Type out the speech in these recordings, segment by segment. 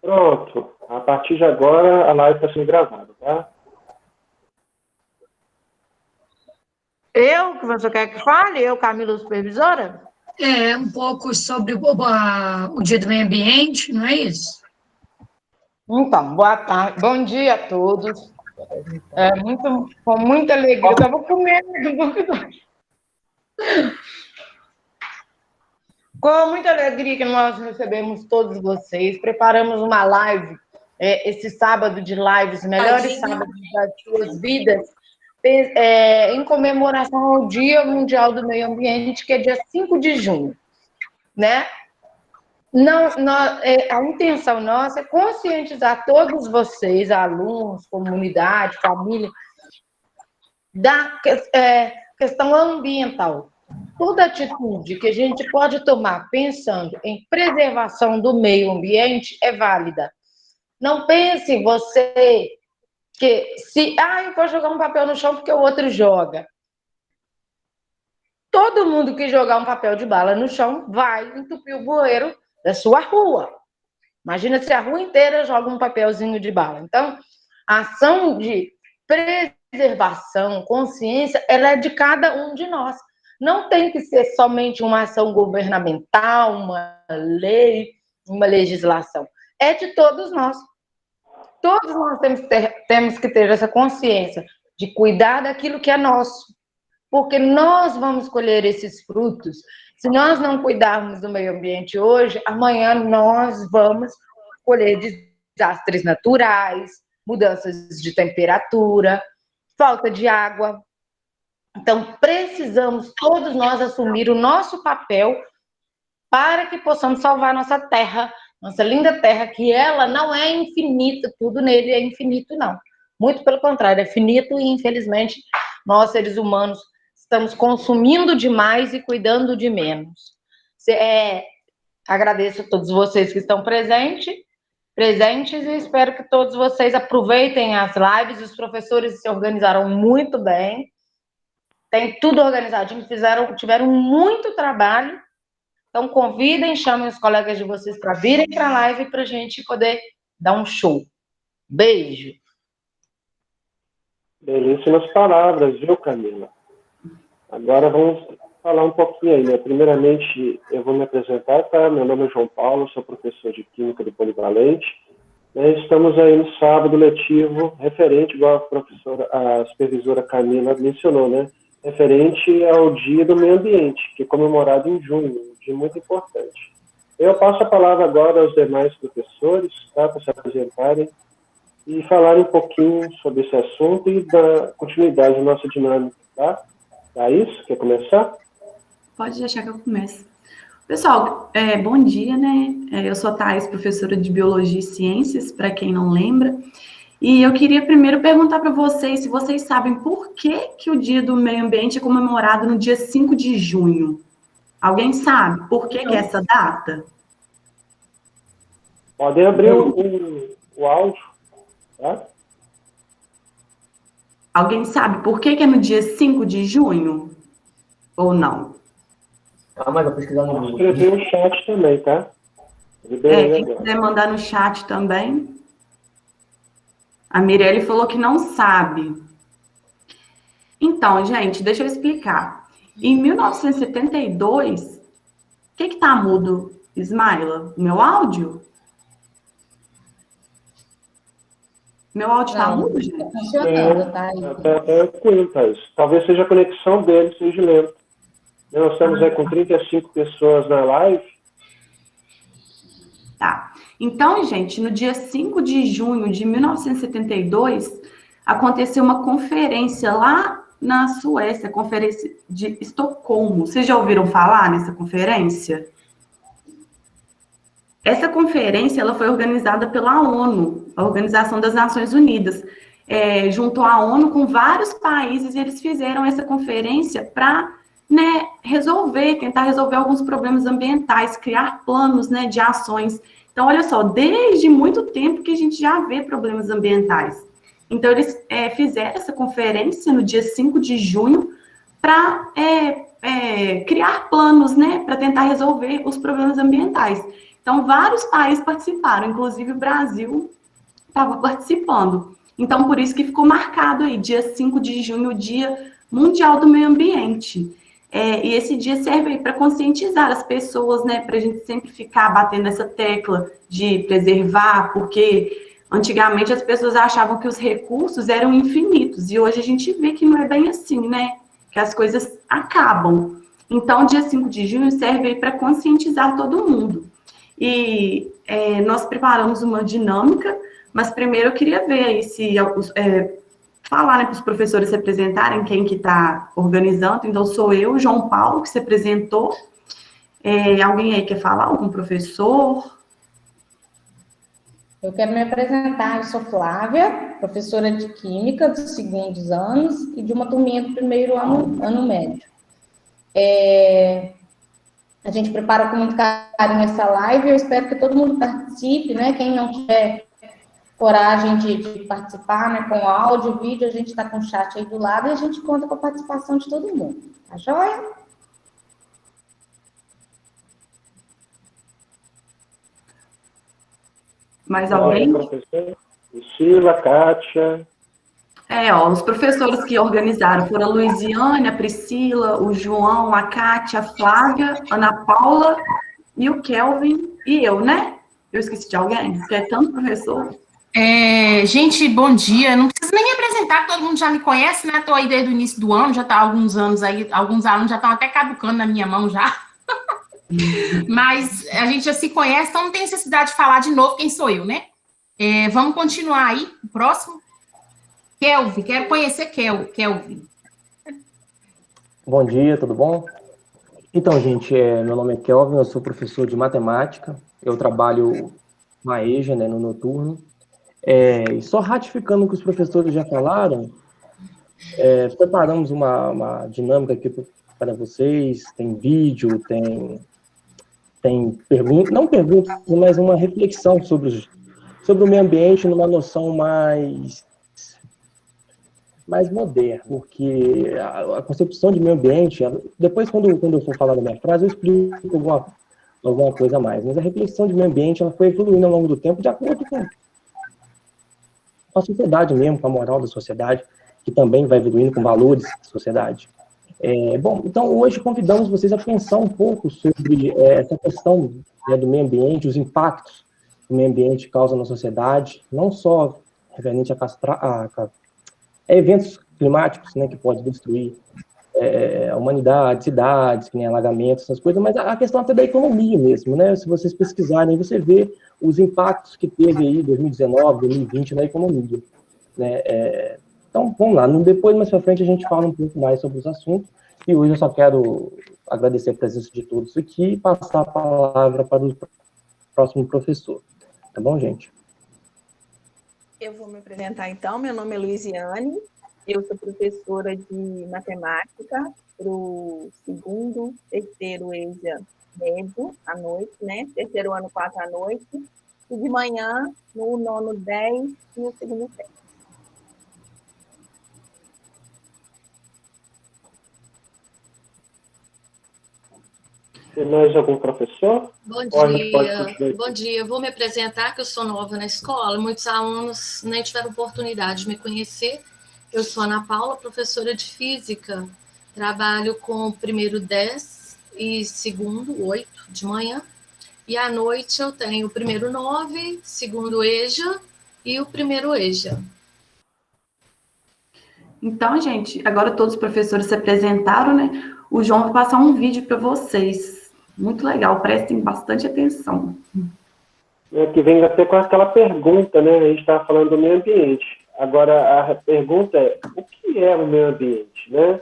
Pronto. A partir de agora, a live está sendo gravada, tá? Eu, que você quer que fale? Eu, Camila, supervisora? Um pouco sobre o Dia do Meio Ambiente, não é isso? Então, boa tarde, bom dia a todos. Com muita alegria, eu estava comendo. Com muita alegria que nós recebemos todos vocês, preparamos uma live, esse sábado de lives, melhores sábados das suas vidas, em comemoração ao Dia Mundial do Meio Ambiente, que é dia 5 de junho, né? A intenção nossa é conscientizar todos vocês, alunos, comunidade, família, da questão ambiental. Toda atitude que a gente pode tomar pensando em preservação do meio ambiente é válida. Não pense você que eu vou jogar um papel no chão porque o outro joga. Todo mundo que jogar um papel de bala no chão vai entupir o bueiro da sua rua. Imagina se a rua inteira joga um papelzinho de bala. Então, a ação de preservação, consciência, ela é de cada um de nós. Não tem que ser somente uma ação governamental, uma lei, uma legislação. É de todos nós. Todos nós temos que ter essa consciência de cuidar daquilo que é nosso. Porque nós vamos colher esses frutos. Se nós não cuidarmos do meio ambiente hoje, amanhã nós vamos colher desastres naturais, mudanças de temperatura, falta de água. Então, precisamos todos nós assumir o nosso papel para que possamos salvar nossa terra, nossa linda terra, que ela não é infinita, tudo nele é infinito, não. Muito pelo contrário, é finito e, infelizmente, nós, seres humanos, estamos consumindo demais e cuidando de menos. Agradeço a todos vocês que estão presentes e espero que todos vocês aproveitem as lives. Os professores se organizaram muito bem, tem tudo organizadinho, tiveram muito trabalho. Então, convidem, chamem os colegas de vocês para virem para a live para a gente poder dar um show. Beijo. Belíssimas palavras, viu, Camila? Agora vamos falar um pouquinho aí, né? Primeiramente, eu vou me apresentar, tá? Meu nome é João Paulo, sou professor de Química do Polivalente. Estamos aí no sábado letivo, referente, igual a supervisora Camila mencionou, né? Referente ao Dia do Meio Ambiente, que é comemorado em junho, um dia muito importante. Eu passo a palavra agora aos demais professores, tá? Para se apresentarem e falarem um pouquinho sobre esse assunto e da continuidade da nossa dinâmica, tá? Thaís, quer começar? Pode deixar que eu comece. Pessoal, bom dia, né? Eu sou a Thaís, professora de Biologia e Ciências, para quem não lembra. E eu queria primeiro perguntar para vocês se vocês sabem por que o Dia do Meio Ambiente é comemorado no dia 5 de junho. Alguém sabe por que é essa data? Podem abrir o áudio, tá? Alguém sabe por que é no dia 5 de junho? Ou não? Calma, eu vou pesquisar no Google. Escrever no chat também, tá? Quem quiser mandar no chat também. A Mirelle falou que não sabe. Então, gente, deixa eu explicar. Em 1972, o que tá mudo, Ismaila? Meu áudio? Meu áudio tá mudo, gente? Tá funcionando, tá aí. Tranquilo, Thaís. Talvez seja a conexão dele, seja lento. Nós estamos aí com 35 pessoas na live. Tá. Então, gente, no dia 5 de junho de 1972, aconteceu uma conferência lá na Suécia, a Conferência de Estocolmo. Vocês já ouviram falar nessa conferência? Essa conferência ela foi organizada pela ONU, a Organização das Nações Unidas. Juntou a ONU com vários países e eles fizeram essa conferência para tentar resolver alguns problemas ambientais, criar planos, de ações. Então, olha só, desde muito tempo que a gente já vê problemas ambientais. Então, eles fizeram essa conferência no dia 5 de junho para criar planos, para tentar resolver os problemas ambientais. Então, vários países participaram, inclusive o Brasil estava participando. Então, por isso que ficou marcado aí, dia 5 de junho, o Dia Mundial do Meio Ambiente. E esse dia serve para conscientizar as pessoas, né, para a gente sempre ficar batendo essa tecla de preservar, porque antigamente as pessoas achavam que os recursos eram infinitos, e hoje a gente vê que não é bem assim, né, que as coisas acabam. Então, dia 5 de junho serve para conscientizar todo mundo. E nós preparamos uma dinâmica, mas primeiro eu queria ver aí se falar, né, para os professores se apresentarem, quem que está organizando. Então, sou eu, o João Paulo, que se apresentou. Alguém aí quer falar? Algum professor? Eu quero me apresentar. Eu sou Flávia, professora de Química dos segundos anos e de uma turminha do primeiro ano médio. A gente prepara com muito carinho essa live. Eu espero que todo mundo participe, né? Quem não tiver coragem de participar, né, com áudio, vídeo, a gente está com o chat aí do lado e a gente conta com a participação de todo mundo. Tá joia? Mais alguém? Priscila, Kátia. Os professores que organizaram foram a Luiziane, a Priscila, o João, a Kátia, a Flávia, a Ana Paula e o Kelvin e eu, né? Eu esqueci de alguém? Porque é tanto professor. Gente, bom dia. Não preciso nem me apresentar, todo mundo já me conhece, né? Estou aí desde o início do ano, já está há alguns anos aí, alguns alunos já estão até caducando na minha mão já. Mas a gente já se conhece, então não tem necessidade de falar de novo quem sou eu, né? Vamos continuar aí, o próximo. Kelvin, quero conhecer Kelvin. Bom dia, tudo bom? Então, gente, meu nome é Kelvin, eu sou professor de matemática, eu trabalho na EJA, né, no noturno. E só ratificando o que os professores já falaram, preparamos uma dinâmica aqui para vocês, tem vídeo, tem perguntas, não perguntas, mas uma reflexão sobre o meio ambiente numa noção mais moderna, porque a concepção de meio ambiente, depois quando eu for falar da minha frase, eu explico alguma coisa a mais, mas a reflexão de meio ambiente ela foi evoluindo ao longo do tempo de acordo com a sociedade mesmo, com a moral da sociedade, que também vai evoluindo com valores da sociedade. Bom, então hoje convidamos vocês a pensar um pouco sobre essa questão, né, do meio ambiente, os impactos que o meio ambiente causa na sociedade, não só referente a eventos climáticos, né, que podem destruir a humanidade, cidades, que nem alagamentos, essas coisas, mas a questão até da economia mesmo, né? Se vocês pesquisarem, você vê os impactos que teve aí 2019, 2020 na economia, né? Então, vamos lá, depois, mais pra frente, a gente fala um pouco mais sobre os assuntos, e hoje eu só quero agradecer a presença de todos aqui e passar a palavra para o próximo professor. Tá bom, gente? Eu vou me apresentar, então. Meu nome é Luiziane, eu sou professora de matemática para o segundo, terceiro EJA médio, à noite, né? Terceiro ano, 4 à noite. E de manhã, no nono 10 e no segundo 7. Tem mais algum professor? Bom dia. Bom dia. Eu vou me apresentar, que eu sou nova na escola. Muitos alunos nem tiveram oportunidade de me conhecer. Eu sou Ana Paula, professora de física. Trabalho com o primeiro 10 e segundo 8 de manhã. E à noite eu tenho o primeiro 9, segundo EJA e o primeiro EJA. Então, gente, agora todos os professores se apresentaram, né? O João vai passar um vídeo para vocês. Muito legal, prestem bastante atenção. Que vem até com aquela pergunta, né? A gente estava falando do meio ambiente. Agora, a pergunta é, o que é o meio ambiente, né?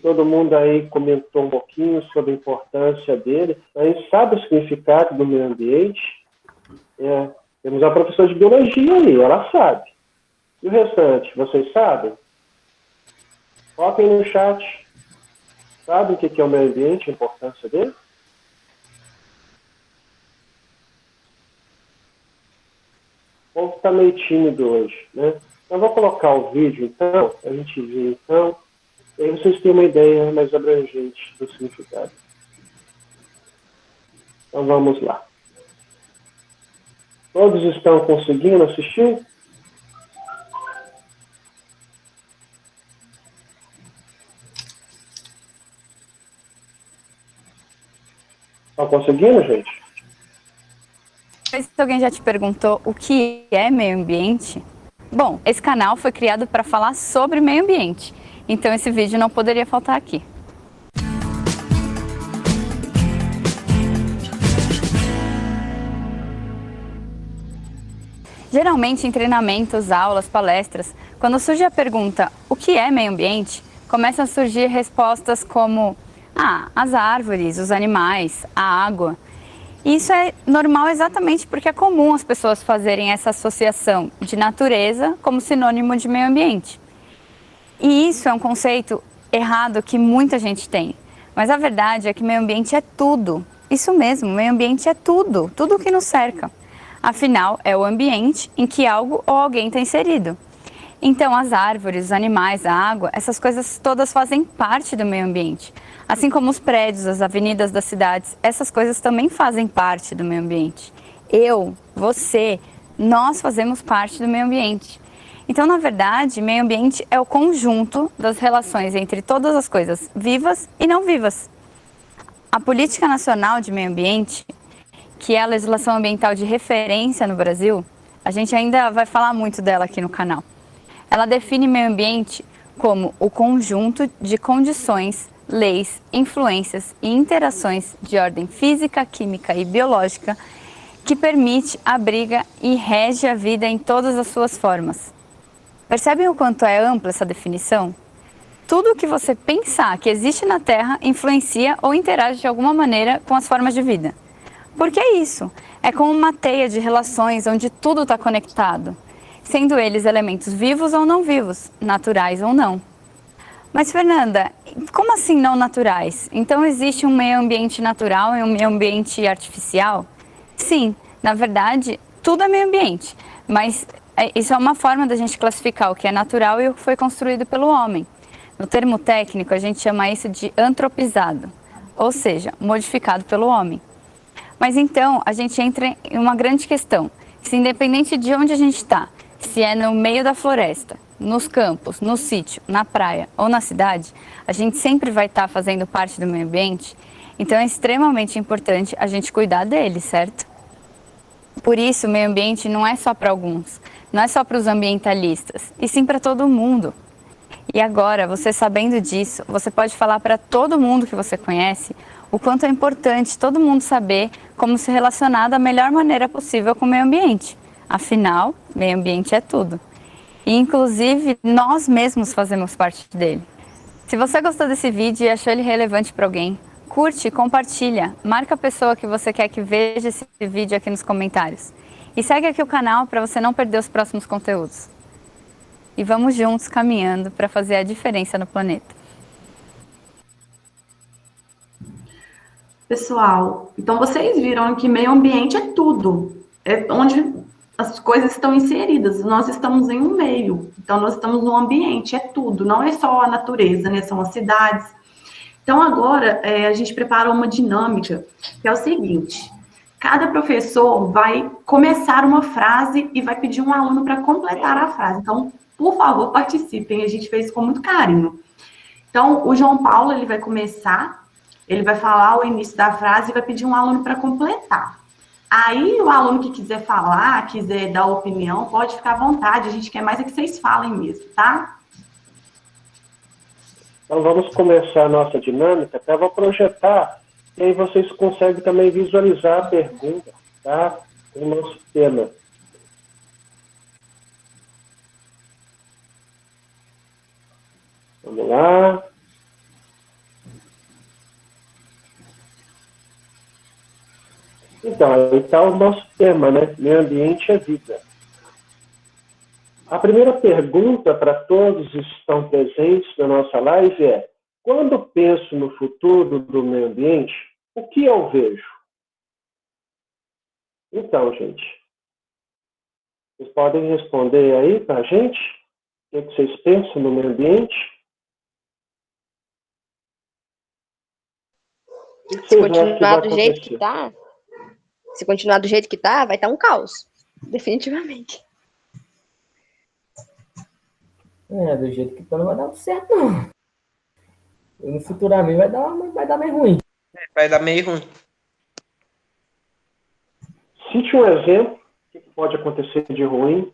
Todo mundo aí comentou um pouquinho sobre a importância dele. A gente sabe o significado do meio ambiente. Temos a professora de biologia aí, ela sabe. E o restante, vocês sabem? Coloquem no chat. Sabe o que é o meio ambiente, a importância dele? O povo está meio tímido hoje, né? Eu vou colocar o vídeo, então, a gente vê, então, e aí vocês têm uma ideia mais abrangente do significado. Então, vamos lá. Todos estão conseguindo assistir? Estão conseguindo, gente? Se alguém já te perguntou o que é meio ambiente, bom, esse canal foi criado para falar sobre meio ambiente, então esse vídeo não poderia faltar aqui. Geralmente em treinamentos, aulas, palestras, quando surge a pergunta o que é meio ambiente, começam a surgir respostas como as árvores, os animais, a água. E isso é normal exatamente porque é comum as pessoas fazerem essa associação de natureza como sinônimo de meio ambiente. E isso é um conceito errado que muita gente tem. Mas a verdade é que meio ambiente é tudo. Isso mesmo, meio ambiente é tudo, tudo o que nos cerca. Afinal, é o ambiente em que algo ou alguém está inserido. Então, as árvores, os animais, a água, essas coisas todas fazem parte do meio ambiente. Assim como os prédios, as avenidas das cidades, essas coisas também fazem parte do meio ambiente. Eu, você, nós fazemos parte do meio ambiente. Então, na verdade, meio ambiente é o conjunto das relações entre todas as coisas vivas e não vivas. A Política Nacional de Meio Ambiente, que é a legislação ambiental de referência no Brasil, a gente ainda vai falar muito dela aqui no canal. Ela define meio ambiente como o conjunto de condições, leis, influências e interações de ordem física, química e biológica que permite, abriga e rege a vida em todas as suas formas. Percebem o quanto é ampla essa definição? Tudo o que você pensar que existe na Terra influencia ou interage de alguma maneira com as formas de vida. Porque é isso, é como uma teia de relações onde tudo está conectado, sendo eles elementos vivos ou não vivos, naturais ou não. Mas, Fernanda, como assim não naturais? Então existe um meio ambiente natural e um meio ambiente artificial? Sim, na verdade, tudo é meio ambiente, mas isso é uma forma da gente classificar o que é natural e o que foi construído pelo homem. No termo técnico, a gente chama isso de antropizado, ou seja, modificado pelo homem. Mas então, a gente entra em uma grande questão, se independente de onde a gente está, se é no meio da floresta, nos campos, no sítio, na praia ou na cidade, a gente sempre vai estar fazendo parte do meio ambiente, então é extremamente importante a gente cuidar dele, certo? Por isso, o meio ambiente não é só para alguns, não é só para os ambientalistas, e sim para todo mundo. E agora, você sabendo disso, você pode falar para todo mundo que você conhece o quanto é importante todo mundo saber como se relacionar da melhor maneira possível com o meio ambiente. Afinal, meio ambiente é tudo. E, inclusive, nós mesmos fazemos parte dele. Se você gostou desse vídeo e achou ele relevante para alguém, curte, compartilha, marca a pessoa que você quer que veja esse vídeo aqui nos comentários. E segue aqui o canal para você não perder os próximos conteúdos. E vamos juntos caminhando para fazer a diferença no planeta. Pessoal, então vocês viram que meio ambiente é tudo. É onde as coisas estão inseridas. Nós estamos em um meio. Então, nós estamos no ambiente, é tudo. Não é só a natureza, né? São as cidades. Então, agora, a gente preparou uma dinâmica, que é o seguinte. Cada professor vai começar uma frase e vai pedir um aluno para completar a frase. Então, por favor, participem. A gente fez com muito carinho. Então, o João Paulo, ele vai começar, ele vai falar o início da frase e vai pedir um aluno para completar. Aí, o aluno que quiser falar, quiser dar opinião, pode ficar à vontade. A gente quer mais é que vocês falem mesmo, tá? Então, vamos começar a nossa dinâmica. Até vou projetar, e aí vocês conseguem também visualizar a pergunta, tá? O nosso tema. Vamos lá. Então, aí está o nosso tema, né? Meio ambiente é vida. A primeira pergunta para todos que estão presentes na nossa live é: quando penso no futuro do meio ambiente, o que eu vejo? Então, gente, vocês podem responder aí para a gente? O que vocês pensam no meio ambiente? Se continuar do jeito que tá, vai estar um caos. definitivamente. Do jeito que tá, não vai dar certo, não. No futuramente vai dar meio ruim. Vai dar meio ruim. Cite um exemplo, o que pode acontecer de ruim.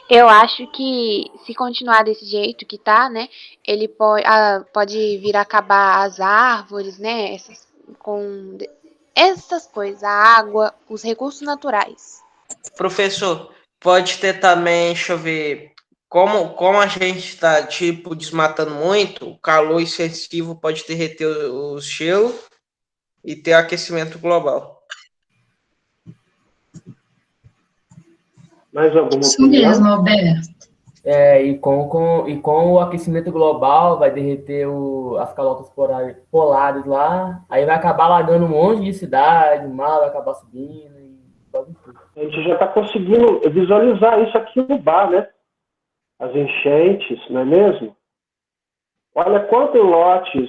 Eu acho que se continuar desse jeito que tá, né, ele pode vir a acabar as árvores, né, essas coisas, a água, os recursos naturais. Professor, pode ter também, deixa eu ver, como a gente está, tipo, desmatando muito, o calor excessivo pode derreter o gelo e ter aquecimento global. Mais alguma Isso mesmo, Alberto. E com o aquecimento global vai derreter as calotas polares lá, aí vai acabar alagando um monte de cidade, o mar vai acabar subindo e tudo. A gente já está conseguindo visualizar isso aqui no Ubá, né? As enchentes, não é mesmo? Olha quantos lotes,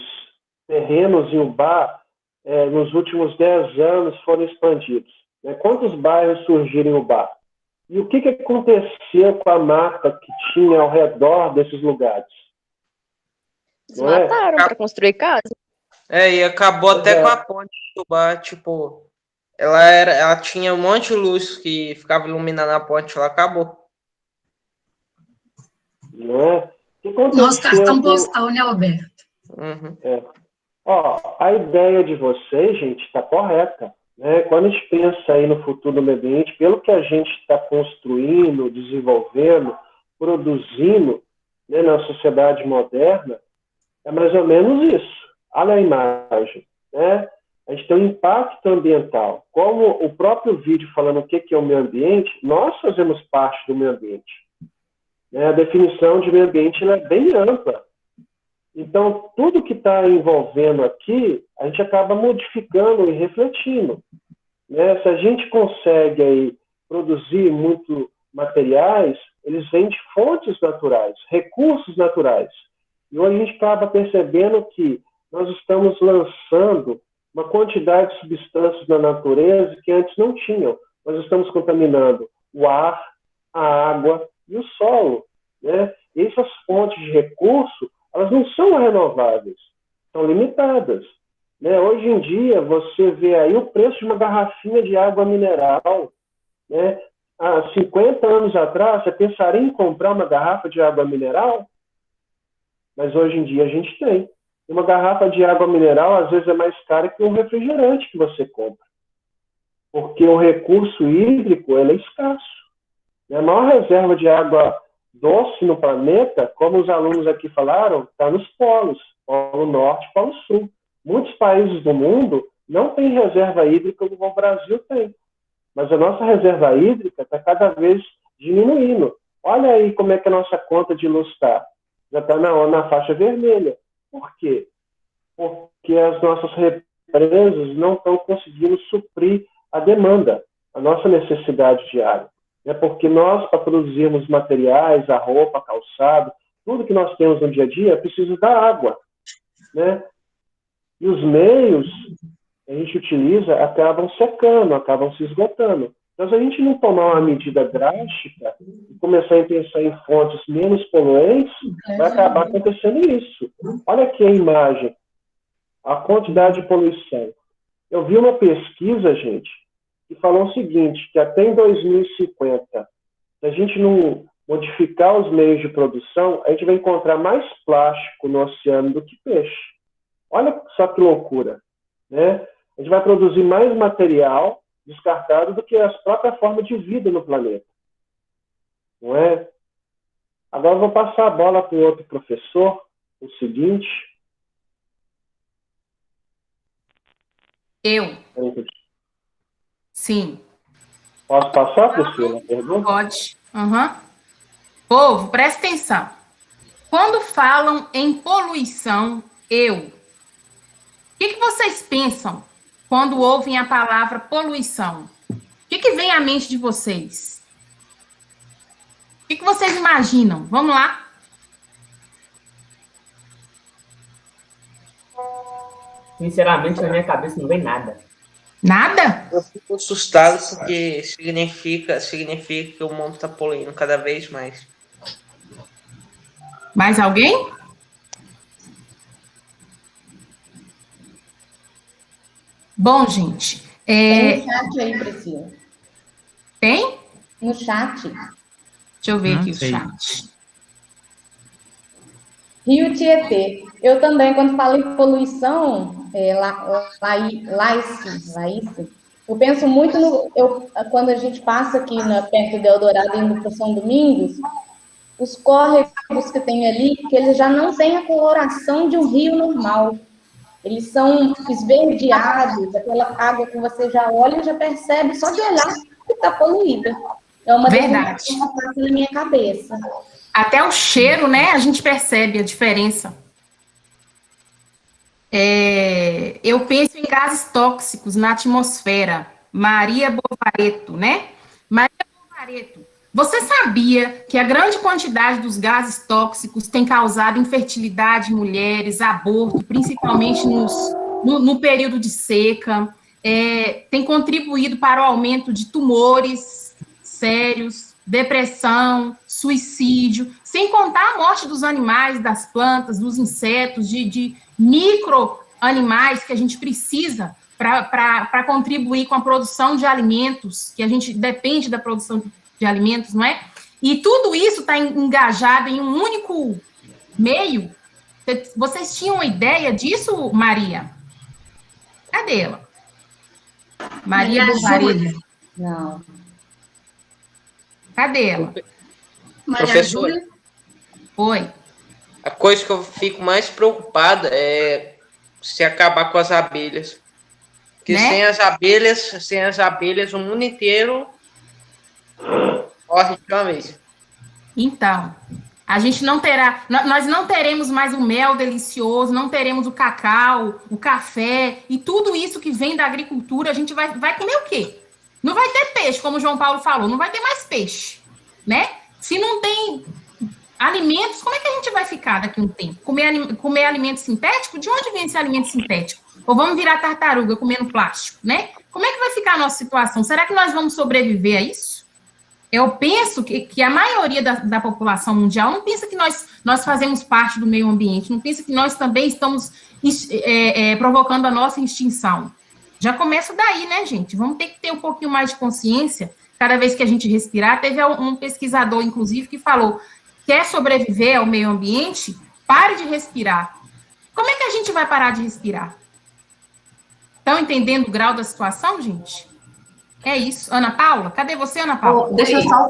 terrenos em Ubá nos últimos 10 anos foram expandidos. Né? Quantos bairros surgiram em Ubá? E o que aconteceu com a mata que tinha ao redor desses lugares? Desmataram para construir casa. E acabou até com a ponte do Ubá, tipo, ela tinha um monte de luz que ficava iluminando a ponte, ela acabou. Não é? O que aconteceu? Nosso cartão postal, né, Alberto? Uhum. A ideia de vocês, gente, está correta. Né? Quando a gente pensa aí no futuro do meio ambiente, pelo que a gente está construindo, desenvolvendo, produzindo, né, na sociedade moderna, é mais ou menos isso. Olha a imagem. Né? A gente tem um impacto ambiental. Como o próprio vídeo falando o que é o meio ambiente, nós fazemos parte do meio ambiente. Né? A definição de meio ambiente ela é bem ampla. Então, tudo que está envolvendo aqui, a gente acaba modificando e refletindo. Né? Se a gente consegue aí produzir muito materiais, eles vêm de fontes naturais, recursos naturais. E hoje a gente acaba percebendo que nós estamos lançando uma quantidade de substâncias na natureza que antes não tinham. Nós estamos contaminando o ar, a água e o solo. Né? E essas fontes de recurso, elas não são renováveis, são limitadas. Né? Hoje em dia, você vê aí o preço de uma garrafinha de água mineral. Né? Há 50 anos atrás, você pensaria em comprar uma garrafa de água mineral? Mas hoje em dia a gente tem. Uma garrafa de água mineral, às vezes, é mais cara que um refrigerante que você compra. Porque o recurso hídrico ele é escasso. Né? A maior reserva de água doce no planeta, como os alunos aqui falaram, está nos polos, Polo Norte e Polo Sul. Muitos países do mundo não têm reserva hídrica como o Brasil tem. Mas a nossa reserva hídrica está cada vez diminuindo. Olha aí como é que a nossa conta de luz está. Já está na faixa vermelha. Por quê? Porque as nossas represas não estão conseguindo suprir a demanda, a nossa necessidade diária. É porque nós, para produzirmos materiais, a roupa, a calçado, tudo que nós temos no dia a dia, precisa da água. Né? E os meios que a gente utiliza acabam secando, acabam se esgotando. Então, se a gente não tomar uma medida drástica e começar a pensar em fontes menos poluentes, vai acabar acontecendo isso. Olha aqui a imagem, a quantidade de poluição. Eu vi uma pesquisa, gente, que falou o seguinte, que até em 2050, se a gente não modificar os meios de produção, a gente vai encontrar mais plástico no oceano do que peixe. Olha só que loucura. Né? A gente vai produzir mais material descartado do que a própria forma de vida no planeta. Não é? Agora eu vou passar a bola para o outro professor, o seguinte. Eu. Sim. Posso passar, Priscila, a pergunta? Pode. Uhum. Povo, presta atenção. Quando falam em poluição, o que vocês pensam quando ouvem a palavra poluição? O que vem à mente de vocês? O que vocês imaginam? Vamos lá? Sinceramente, na minha cabeça não vem nada. Nada? Eu fico assustado porque significa que o mundo está poluindo cada vez mais. Mais alguém? Bom, gente. Tem no chat aí, Priscila. Tem? No chat. Deixa eu ver aqui o chat. Rio Tietê. Eu também, quando falo em poluição, Laís, eu penso muito quando a gente passa aqui perto de Eldorado, indo para São Domingos, os córregos que tem ali, que eles já não têm a coloração de um rio normal. Eles são esverdeados, aquela água que você já olha e já percebe, só de olhar que está poluída. É uma Verdade. que passa na minha cabeça. Até o cheiro, né? A gente percebe a diferença. Eu penso em gases tóxicos na atmosfera. Maria Bovareto, né? Maria Bovareto, você sabia que a grande quantidade dos gases tóxicos tem causado infertilidade em mulheres, aborto, principalmente no período de seca, tem contribuído para o aumento de tumores sérios, depressão, suicídio, sem contar a morte dos animais, das plantas, dos insetos, de micro-animais que a gente precisa para contribuir com a produção de alimentos, que a gente depende da produção de alimentos, não é? E tudo isso está engajado em um único meio. Vocês tinham ideia disso, Maria? Cadê ela? Maria Bovareto. Não. Cadê ela? Professora, Oi. a coisa que eu fico mais preocupada é se acabar com as abelhas. Porque Né? sem as abelhas, o mundo inteiro morre de uma vez. Então, a gente não terá, nós não teremos mais o mel delicioso, não teremos o cacau, o café e tudo isso que vem da agricultura. A gente vai comer o quê? Não vai ter peixe, como o João Paulo falou, não vai ter mais peixe, né? Se não tem alimentos, como é que a gente vai ficar daqui a um tempo? Comer alimento sintético? De onde vem esse alimento sintético? Ou vamos virar tartaruga comendo plástico, né? Como é que vai ficar a nossa situação? Será que nós vamos sobreviver a isso? Eu penso que a maioria da população mundial não pensa que nós fazemos parte do meio ambiente, não pensa que nós também estamos provocando a nossa extinção. Já começa daí, né, gente? Vamos ter que ter um pouquinho mais de consciência cada vez que a gente respirar. Teve um pesquisador, inclusive, que falou: quer sobreviver ao meio ambiente? Pare de respirar. Como é que a gente vai parar de respirar? Estão entendendo o grau da situação, gente? É isso. Ana Paula? Cadê você, Ana Paula? Deixa eu só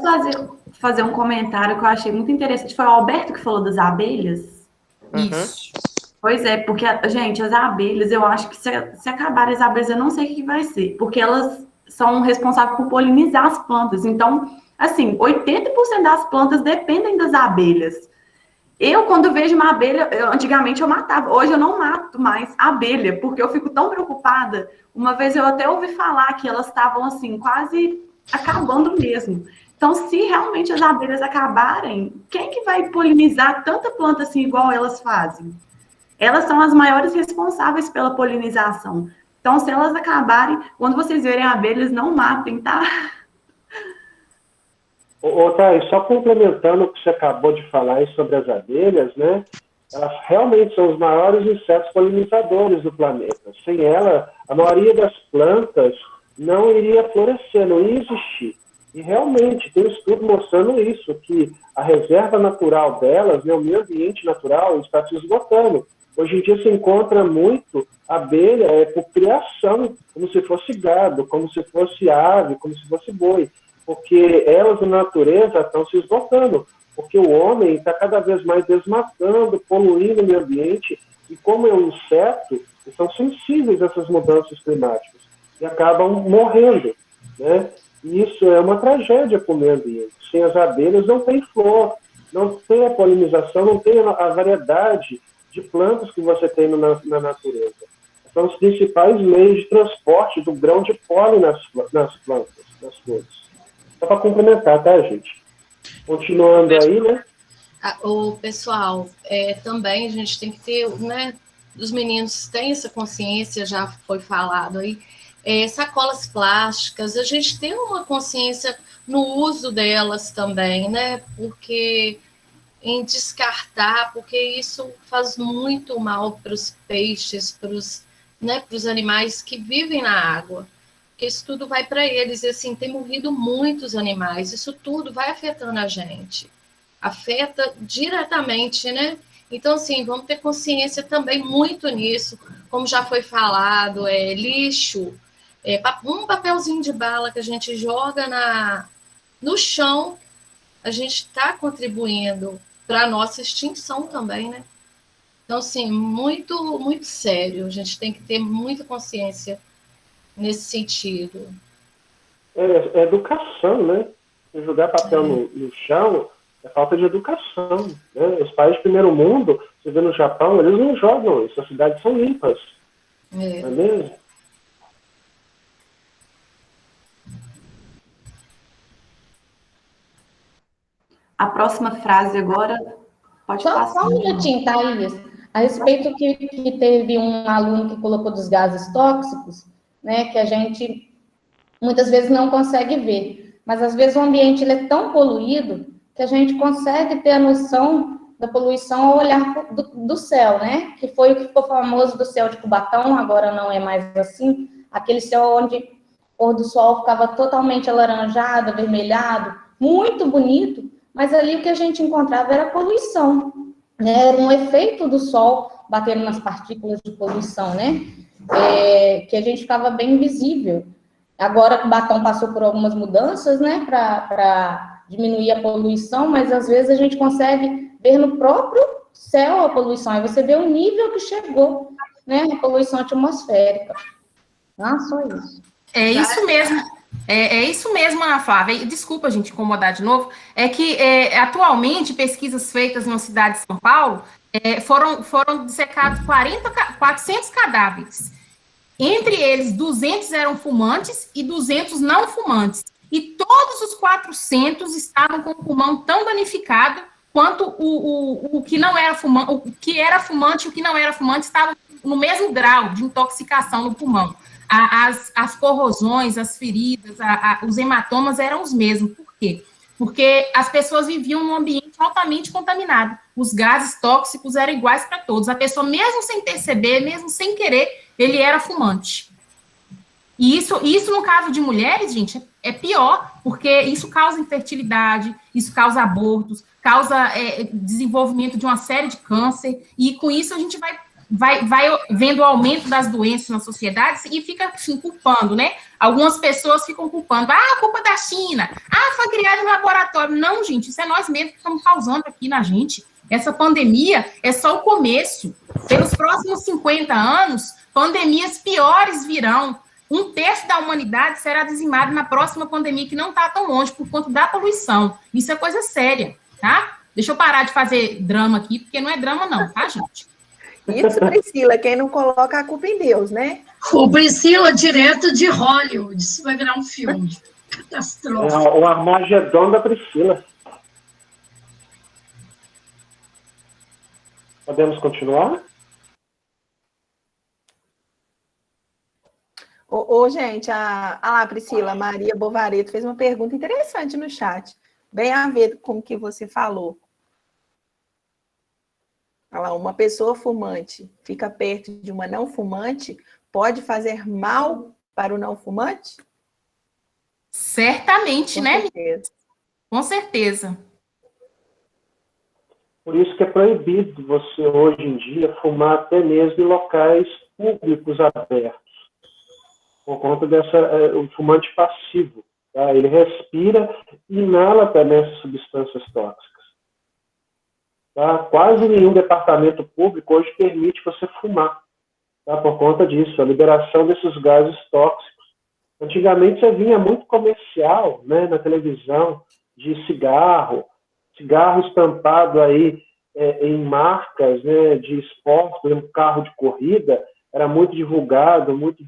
fazer um comentário que eu achei muito interessante. Foi o Alberto que falou das abelhas? Isso. Pois é, porque, gente, as abelhas, eu acho que se acabarem as abelhas, eu não sei o que vai ser, porque elas são responsáveis por polinizar as plantas. Então, assim, 80% das plantas dependem das abelhas. Eu, quando vejo uma abelha, antigamente eu matava, hoje eu não mato mais abelha, porque eu fico tão preocupada. Uma vez eu até ouvi falar que elas estavam, assim, quase acabando mesmo. Então, se realmente as abelhas acabarem, quem que vai polinizar tanta planta assim, igual elas fazem? Elas são as maiores responsáveis pela polinização. Então, se elas acabarem, quando vocês verem abelhas, não matem, tá? Thay, só complementando o que você acabou de falar aí sobre as abelhas, né? Elas realmente são os maiores insetos polinizadores do planeta. Sem ela, a maioria das plantas não iria florescer, não ia existir. E realmente tem um estudo mostrando isso, que a reserva natural delas, né, o meio ambiente natural, está se esgotando. Hoje em dia se encontra muito abelha por criação, como se fosse gado, como se fosse ave, como se fosse boi, porque elas na natureza estão se esgotando, porque o homem está cada vez mais desmatando, poluindo o meio ambiente, e como é um inseto, eles são sensíveis a essas mudanças climáticas e acabam morrendo, né? E isso é uma tragédia para o meio ambiente. Sem as abelhas não tem flor, não tem a polinização, não tem a variedade de plantas que você tem na natureza. São os principais meios de transporte do grão de pólen nas plantas, nas flores. Só para complementar, tá, gente? Continuando aí, né? O pessoal, também a gente tem que ter, né? Os meninos têm essa consciência, já foi falado aí, sacolas plásticas, a gente tem uma consciência no uso delas também, né? Porque em descartar, porque isso faz muito mal para os peixes, para os animais que vivem na água, porque isso tudo vai para eles, e assim, tem morrido muitos animais, isso tudo vai afetando a gente, afeta diretamente, né? Então, assim, vamos ter consciência também muito nisso, como já foi falado, lixo, um papelzinho de bala que a gente joga no chão, a gente está contribuindo para a nossa extinção também, né? Então, assim, muito, muito sério, a gente tem que ter muita consciência nesse sentido. É educação, né? Jogar papel no chão é falta de educação, né? Os países de primeiro mundo, você vê no Japão, eles não jogam isso, as cidades são limpas. Não é mesmo? A próxima frase agora, pode passar. Só um minutinho, Thaís. A respeito que teve um aluno que colocou dos gases tóxicos, né, que a gente muitas vezes não consegue ver. Mas, às vezes, o ambiente ele é tão poluído que a gente consegue ter a noção da poluição ao olhar do céu, né? Que foi o que ficou famoso do céu de Cubatão, agora não é mais assim. Aquele céu onde o pôr do sol ficava totalmente alaranjado, avermelhado, muito bonito, mas ali o que a gente encontrava era poluição, né? Era um efeito do sol batendo nas partículas de poluição, né? Que a gente ficava bem visível. Agora o Cubatão passou por algumas mudanças, né, para diminuir a poluição, mas às vezes a gente consegue ver no próprio céu a poluição, aí você vê o nível que chegou, né, a poluição atmosférica. Ah, só isso. É isso mesmo. É isso mesmo, Ana Flávia. Desculpa, gente, incomodar de novo. É que, atualmente, pesquisas feitas na cidade de São Paulo, foram dissecados 400 cadáveres. Entre eles, 200 eram fumantes e 200 não fumantes. E todos os 400 estavam com o pulmão tão danificado quanto o que não era fumante, o que era fumante e o que não era fumante estavam no mesmo grau de intoxicação no pulmão. As corrosões, as feridas, os hematomas eram os mesmos. Por quê? Porque as pessoas viviam num ambiente altamente contaminado. Os gases tóxicos eram iguais para todos. A pessoa, mesmo sem perceber, mesmo sem querer, ele era fumante. E isso no caso de mulheres, gente, é pior, porque isso causa infertilidade, isso causa abortos, causa desenvolvimento de uma série de câncer, e com isso a gente vai vendo o aumento das doenças na sociedade e fica assim, culpando, né? Algumas pessoas ficam culpando, a culpa da China, foi criado no laboratório. Não, gente, isso é nós mesmos que estamos causando aqui na gente. Essa pandemia é só o começo. Pelos próximos 50 anos, pandemias piores virão. 1/3 da humanidade será dizimada na próxima pandemia, que não está tão longe, por conta da poluição. Isso é coisa séria, tá? Deixa eu parar de fazer drama aqui, porque não é drama não, tá, gente? Isso, Priscila, quem não coloca a culpa em Deus, né? Ô, Priscila, direto de Hollywood, isso vai virar um filme. Catástrofe. O Armagedon da Priscila. Podemos continuar? Gente, lá, Priscila, Maria Bovareto fez uma pergunta interessante no chat, bem a ver com o que você falou. Olha lá, uma pessoa fumante fica perto de uma não fumante, pode fazer mal para o não fumante? Certamente, com né? Certeza. Com certeza. Por isso que é proibido você, hoje em dia, fumar até mesmo em locais públicos abertos. Por conta o fumante passivo. Tá? Ele respira e inala também essas substâncias tóxicas. Tá? Quase nenhum departamento público hoje permite você fumar. Tá? Por conta disso, a liberação desses gases tóxicos. Antigamente você vinha muito comercial, né, na televisão, de cigarro estampado aí em marcas, né, de esporte, por exemplo, carro de corrida, era muito divulgado, muito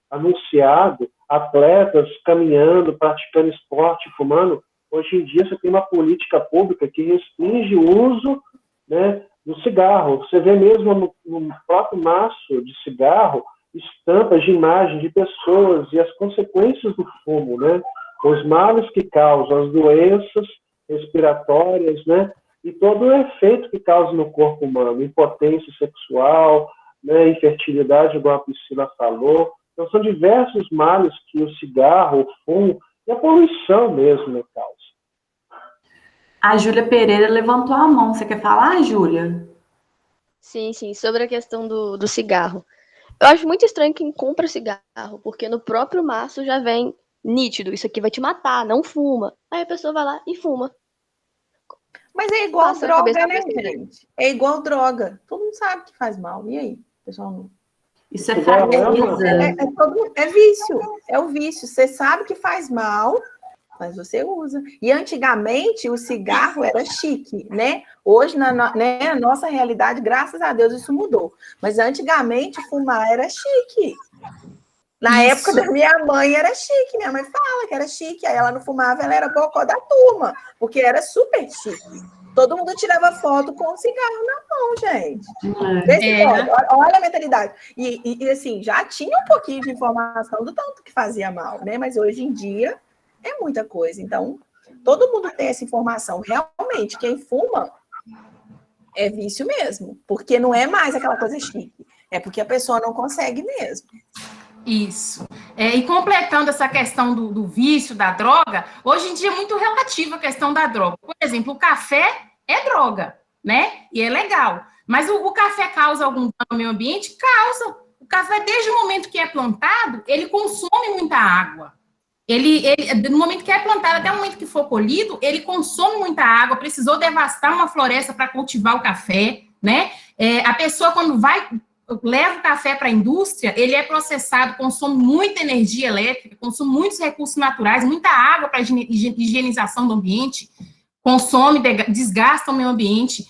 anunciado, atletas caminhando, praticando esporte, fumando. Hoje em dia você tem uma política pública que restringe o uso, né, do cigarro. Você vê mesmo no próprio maço de cigarro, estampas de imagens de pessoas e as consequências do fumo, né? Os males que causam, as doenças respiratórias, né? E todo o efeito que causa no corpo humano, impotência sexual, né? Infertilidade, igual a Priscila falou. Então, são diversos males que o cigarro, o fumo e a poluição mesmo, né, causa. A Júlia Pereira levantou a mão. Você quer falar, Júlia? Sim, sobre a questão do cigarro. Eu acho muito estranho quem compra cigarro, porque no próprio maço já vem nítido, isso aqui vai te matar, não fuma. Aí a pessoa vai lá e fuma. Mas é igual Passa na droga, cabeça da né, pessoa. gente? É igual droga. Todo mundo sabe que faz mal. E aí? Pessoal, não. Isso é fraqueza. É vício. É o vício. Você sabe que faz mal, mas você usa. E antigamente o cigarro era chique, né? Hoje, na nossa realidade, graças a Deus, isso mudou. Mas antigamente fumar era chique. Na época da minha mãe era chique. Minha mãe fala que era chique. Aí ela não fumava, ela era bocó da turma, porque era super chique. Todo mundo tirava foto com o cigarro na mão, gente. Olha a mentalidade. E assim, já tinha um pouquinho de informação do tanto que fazia mal, né? Mas hoje em dia é muita coisa. Então, todo mundo tem essa informação. Realmente, quem fuma é vício mesmo. Porque não é mais aquela coisa chique. É porque a pessoa não consegue mesmo. Isso. E completando essa questão do vício, da droga, hoje em dia é muito relativa a questão da droga. Por exemplo, o café é droga, né? E é legal. Mas o café causa algum dano ao meio ambiente? Causa. O café, desde o momento que é plantado, ele consome muita água. No momento que é plantado, até o momento que for colhido, ele consome muita água, precisou devastar uma floresta para cultivar o café, né? A pessoa, quando leva o café para a indústria, ele é processado, consome muita energia elétrica, consome muitos recursos naturais, muita água para higienização do ambiente, consome, desgasta o meio ambiente.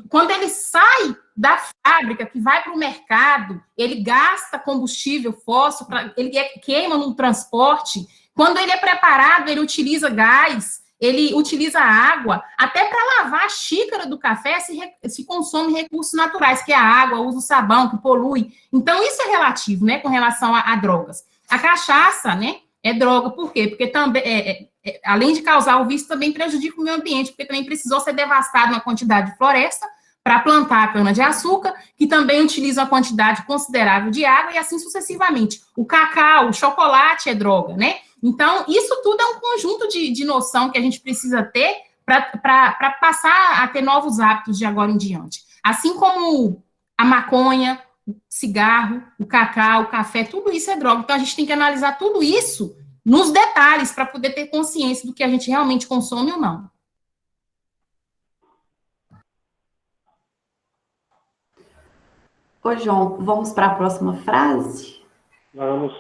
Quando ele sai da fábrica, que vai para o mercado, ele gasta combustível fóssil, ele queima no transporte. Quando ele é preparado, ele utiliza gás, ele utiliza água, até para lavar a xícara do café se consome recursos naturais, que é a água, usa o sabão, que polui. Então, isso é relativo, né, com relação a drogas. A cachaça, né, é droga, por quê? Porque também, além de causar o vício, também prejudica o meio ambiente, porque também precisou ser devastado uma quantidade de floresta para plantar a cana-de-açúcar, que também utiliza uma quantidade considerável de água, e assim sucessivamente. O cacau, o chocolate é droga, né? Então, isso tudo é um conjunto de noção que a gente precisa ter para passar a ter novos hábitos de agora em diante. Assim como a maconha, o cigarro, o cacau, o café, tudo isso é droga. Então, a gente tem que analisar tudo isso nos detalhes para poder ter consciência do que a gente realmente consome ou não. Ô, João, vamos para a próxima frase? Vamos.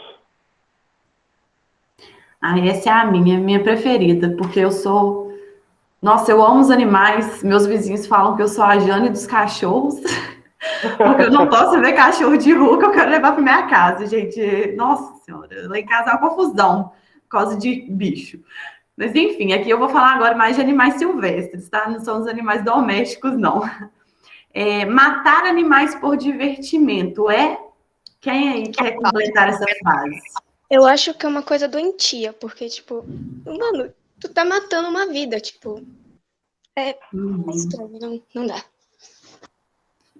Essa é a minha preferida, porque eu sou... Nossa, eu amo os animais. Meus vizinhos falam que eu sou a Jane dos cachorros, porque eu não posso ver cachorro de rua que eu quero levar para minha casa, gente. Nossa Senhora, lá em casa é uma confusão por causa de bicho. Mas, enfim, aqui eu vou falar agora mais de animais silvestres, tá? Não são os animais domésticos, não. Matar animais por divertimento Quem aí quer completar essa frase? Eu acho que é uma coisa doentia, porque, tipo, mano, tu tá matando uma vida, tipo, estranho, não dá.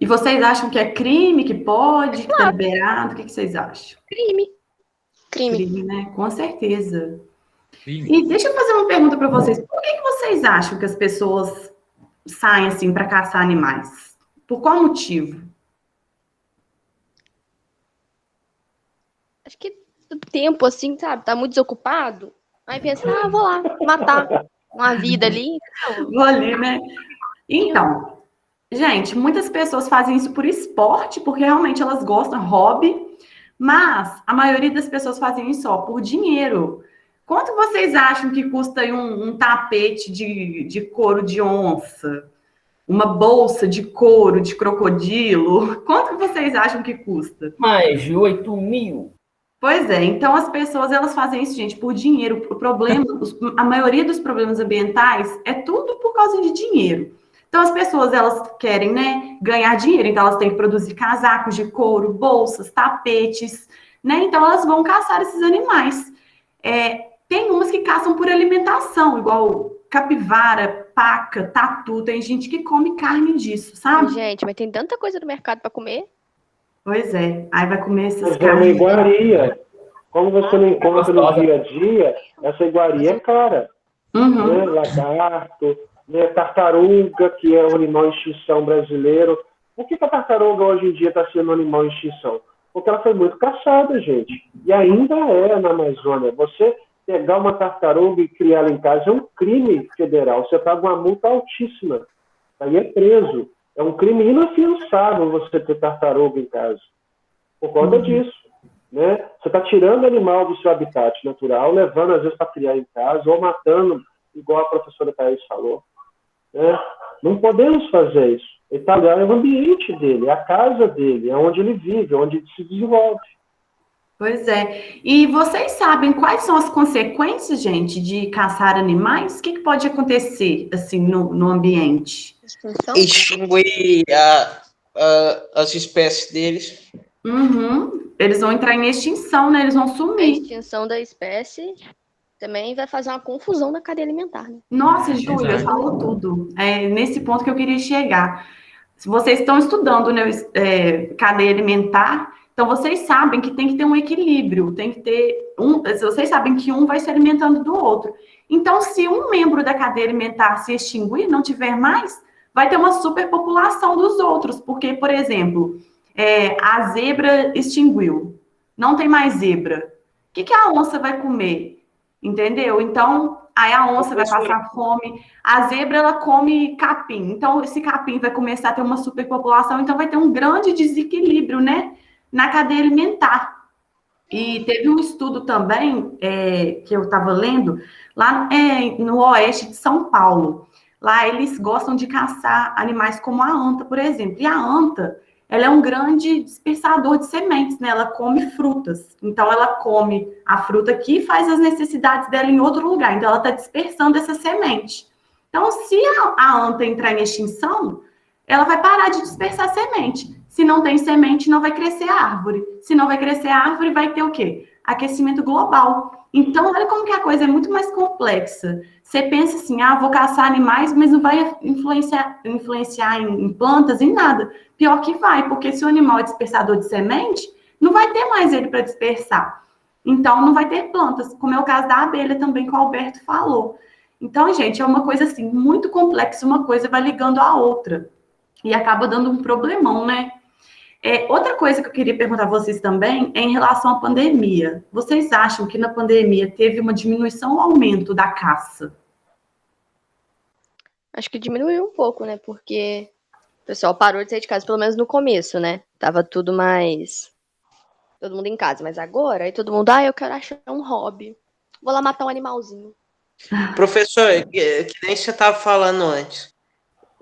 E vocês acham que é crime, que pode, que tá liberado? O que vocês acham? Crime, né? Com certeza. Crime. E deixa eu fazer uma pergunta para vocês. Por que vocês acham que as pessoas saem, assim, para caçar animais? Por qual motivo? Acho que o tempo, assim, sabe, tá muito desocupado. Aí pensa, vou lá, matar uma vida ali. Vou ali, né? Então, gente, muitas pessoas fazem isso por esporte, porque realmente elas gostam, hobby, mas a maioria das pessoas fazem isso só por dinheiro. Quanto vocês acham que custa aí um tapete de couro de onça? Uma bolsa de couro de crocodilo? Quanto vocês acham que custa? Mais de 8 mil. Pois é, então as pessoas elas fazem isso, gente, por dinheiro. O problema, a maioria dos problemas ambientais é tudo por causa de dinheiro. Então, as pessoas, elas querem, né, ganhar dinheiro, então elas têm que produzir casacos de couro, bolsas, tapetes, né? Então, elas vão caçar esses animais. Tem umas que caçam por alimentação, igual capivara, paca, tatu, tem gente que come carne disso, sabe? Gente, mas tem tanta coisa no mercado para comer. Pois é, aí vai comer essas Mas é uma carnes. iguaria. Como você não encontra no dia a dia, essa iguaria é cara. Né? Lagarto, né? Tartaruga, que é um animal em extinção brasileiro. Por que a tartaruga hoje em dia está sendo um animal em extinção? Porque ela foi muito caçada, gente. E ainda é na Amazônia. Você pegar uma tartaruga e criá-la em casa é um crime federal. Você paga uma multa altíssima. Aí é preso. É um crime inafiançável você ter tartaruga em casa. Por conta disso. Né? Você está tirando o animal do seu habitat natural, levando às vezes para criar em casa, ou matando, igual a professora Thaís falou. Né? Não podemos fazer isso. Ele está é o ambiente dele, é a casa dele, é onde ele vive, é onde ele se desenvolve. Pois é. E vocês sabem quais são as consequências, gente, de caçar animais? O que pode acontecer, assim, no ambiente? Extinguir as espécies deles. Eles vão entrar em extinção, né? Eles vão A sumir. extinção da espécie também vai fazer uma confusão na cadeia alimentar, né? Nossa, Júlia, falou tudo. É nesse ponto que eu queria chegar. Se vocês estão estudando, né, cadeia alimentar, então vocês sabem que tem que ter um equilíbrio, tem que ter vocês sabem que um vai se alimentando do outro. Então, se um membro da cadeia alimentar se extinguir, não tiver mais, vai ter uma superpopulação dos outros, porque, por exemplo, a zebra extinguiu, não tem mais zebra. O que a onça vai comer? Entendeu? Então, aí a onça vai passar fome, a zebra, ela come capim, então esse capim vai começar a ter uma superpopulação, então vai ter um grande desequilíbrio, né, na cadeia alimentar. E teve um estudo também, que eu estava lendo, lá no oeste de São Paulo. Lá eles gostam de caçar animais como a anta, por exemplo, e a anta, ela é um grande dispersador de sementes, né? Ela come frutas. Então, ela come a fruta aqui e faz as necessidades dela em outro lugar. Então, ela está dispersando essa semente. Então, se a anta entrar em extinção, ela vai parar de dispersar semente. Se não tem semente, não vai crescer árvore. Se não vai crescer árvore, vai ter o quê? Aquecimento global. Então, olha como que a coisa é muito mais complexa. Você pensa assim, vou caçar animais, mas não vai influenciar em plantas, em nada. Pior que vai, porque se o animal é dispersador de semente, não vai ter mais ele para dispersar. Então, não vai ter plantas, como é o caso da abelha também, que o Alberto falou. Então, gente, é uma coisa assim, muito complexa, uma coisa vai ligando à outra. E acaba dando um problemão, né? Outra coisa que eu queria perguntar a vocês também é em relação à pandemia. Vocês acham que na pandemia teve uma diminuição ou aumento da caça? Acho que diminuiu um pouco, né? Porque o pessoal parou de sair de casa, pelo menos no começo, né? Tava tudo mais... todo mundo em casa. Mas agora, aí todo mundo, eu quero achar um hobby. Vou lá matar um animalzinho. Professor, que nem você estava falando antes.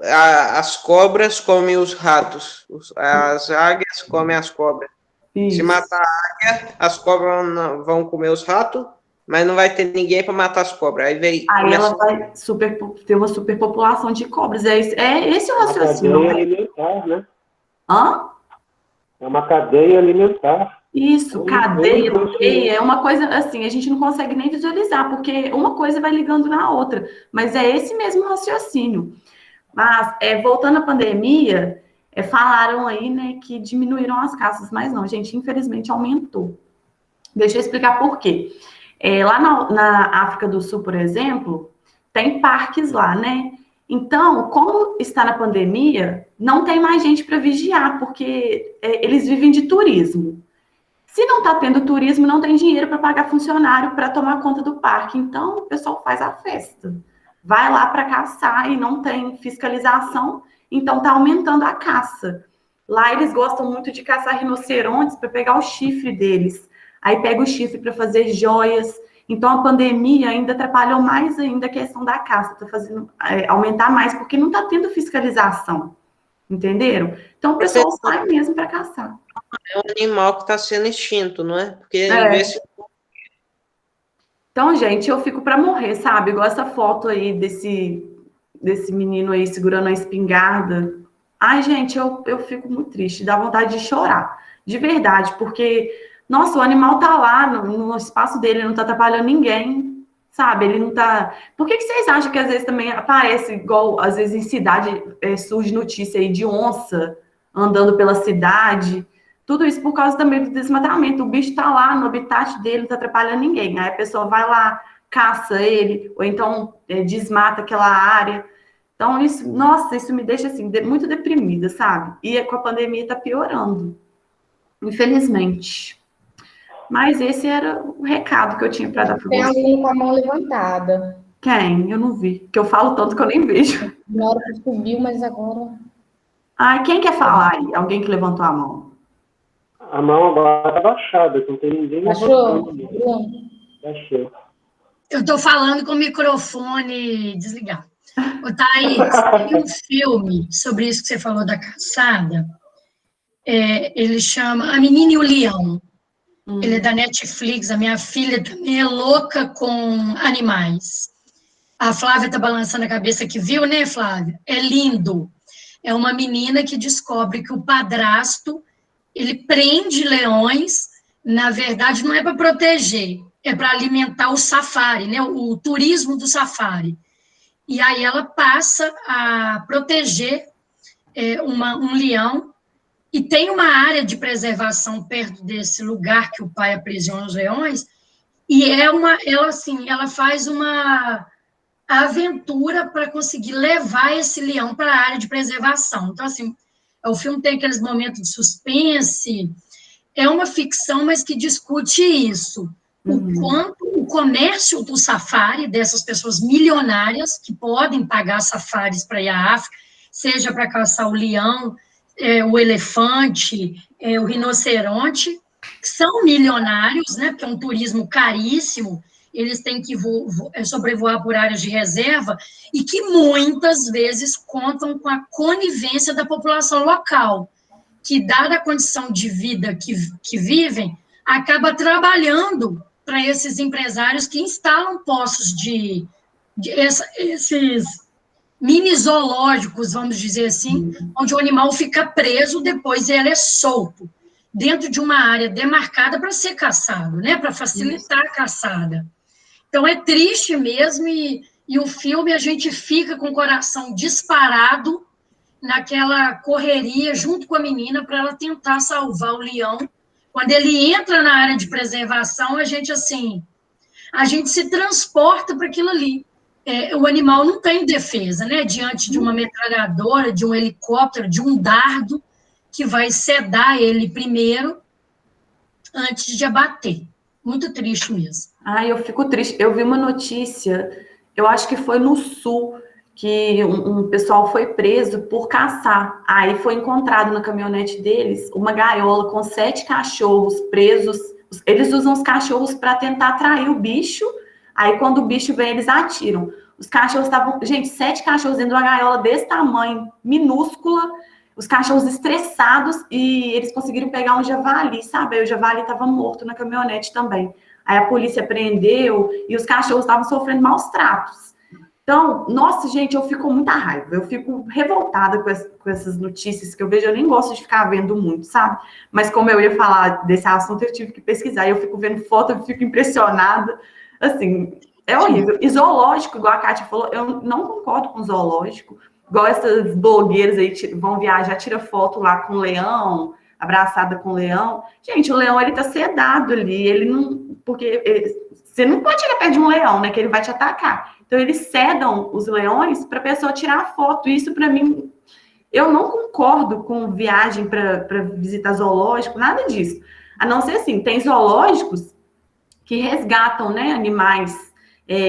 As cobras comem os ratos. As águias comem as cobras. Isso. Se matar a águia, as cobras vão comer os ratos, mas não vai ter ninguém para matar as cobras. Aí ela vai ter uma superpopulação de cobras. É esse o raciocínio. Uma cadeia alimentar, né? Hã? É uma cadeia alimentar. Isso, cadeia, é uma coisa assim, a gente não consegue nem visualizar, porque uma coisa vai ligando na outra. Mas é esse mesmo raciocínio. Mas, voltando à pandemia, falaram aí, né, que diminuíram as caças, mas não, gente, infelizmente aumentou. Deixa eu explicar por quê. Lá na África do Sul, por exemplo, tem parques lá, né? Então, como está na pandemia, não tem mais gente para vigiar, porque eles vivem de turismo. Se não está tendo turismo, não tem dinheiro para pagar funcionário para tomar conta do parque. Então, o pessoal faz a festa. Vai lá para caçar e não tem fiscalização, então está aumentando a caça. Lá eles gostam muito de caçar rinocerontes para pegar o chifre deles. Aí pega o chifre para fazer joias. Então a pandemia ainda atrapalhou mais ainda a questão da caça, está fazendo aumentar mais, porque não está tendo fiscalização. Entenderam? Então o pessoal sai mesmo para caçar. É um animal que está sendo extinto, não é? Porque Então, gente, eu fico para morrer, sabe? Igual essa foto aí desse menino aí segurando a espingarda. Ai, gente, eu fico muito triste, dá vontade de chorar, de verdade, porque, nossa, o animal tá lá no espaço dele, não tá atrapalhando ninguém, sabe? Ele não tá... Por que vocês acham que às vezes também aparece, igual às vezes em cidade surge notícia aí de onça andando pela cidade? Tudo isso por causa também do desmatamento. O bicho tá lá no habitat dele, não tá atrapalhando ninguém. Aí a pessoa vai lá, caça ele, ou então desmata aquela área. Então, isso, nossa, isso me deixa, assim, muito deprimida, sabe? E com a pandemia tá piorando, infelizmente. Mas esse era o recado que eu tinha para dar para Tem você. alguém com a mão levantada. Quem? Eu não vi, porque eu falo tanto que eu nem vejo. Na hora que subiu, mas agora... Ai, quem quer falar aí? Alguém que levantou a mão. A mão agora tá baixada, não tem ninguém Baixou? levantando. Baixou. Eu estou falando com o microfone desligado. Ô, Thaís, tem um filme sobre isso que você falou da caçada. Ele chama A Menina e o Leão. Ele é da Netflix. A minha filha também é louca com animais. A Flávia está balançando a cabeça que viu, né, Flávia? É lindo. É uma menina que descobre que o padrasto, ele prende leões, na verdade, não é para proteger, é para alimentar o safari, né, o turismo do safari. E aí ela passa a proteger um leão, e tem uma área de preservação perto desse lugar que o pai aprisiona os leões, e ela faz uma aventura para conseguir levar esse leão para a área de preservação. Então, assim, o filme tem aqueles momentos de suspense, é uma ficção, mas que discute isso, o quanto o comércio do safari, dessas pessoas milionárias que podem pagar safaris para ir à África, seja para caçar o leão, o elefante, o rinoceronte, que são milionários, né, porque é um turismo caríssimo, eles têm que sobrevoar por áreas de reserva, e que muitas vezes contam com a conivência da população local, que, dada a condição de vida que vivem, acaba trabalhando para esses empresários que instalam postos esses mini zoológicos, vamos dizer assim, onde o animal fica preso, depois ele é solto, dentro de uma área demarcada para ser caçado, né, para facilitar a caçada. Então, é triste mesmo, e o filme a gente fica com o coração disparado naquela correria junto com a menina para ela tentar salvar o leão. Quando ele entra na área de preservação, a gente se transporta para aquilo ali. O animal não tem defesa, né? Diante de uma metralhadora, de um helicóptero, de um dardo, que vai sedar ele primeiro, antes de abater. Muito triste mesmo. Ai, eu fico triste. Eu vi uma notícia, eu acho que foi no Sul, que um pessoal foi preso por caçar. Aí foi encontrado na caminhonete deles uma gaiola com 7 cachorros presos. Eles usam os cachorros para tentar atrair o bicho. Aí, quando o bicho vem, eles atiram. Os cachorros estavam... Gente, 7 cachorros dentro de uma gaiola desse tamanho, minúscula. Os cachorros estressados, e eles conseguiram pegar um javali, sabe? Aí o javali estava morto na caminhonete também. Aí a polícia prendeu, e os cachorros estavam sofrendo maus tratos. Então, nossa, gente, eu fico com muita raiva. Eu fico revoltada com essas notícias que eu vejo. Eu nem gosto de ficar vendo muito, sabe? Mas como eu ia falar desse assunto, eu tive que pesquisar. Eu fico vendo foto, eu fico impressionada. Assim, é horrível. E zoológico, igual a Kátia falou, eu não concordo com zoológico. Igual essas blogueiras aí vão viajar, tira foto lá com o leão, abraçada com o leão. Gente, o leão, ele tá sedado ali, ele não... Porque você não pode chegar perto de um leão, né, que ele vai te atacar. Então, eles sedam os leões para a pessoa tirar a foto. Isso, para mim, eu não concordo com viagem para visitar zoológico, nada disso. A não ser assim, tem zoológicos que resgatam, né, animais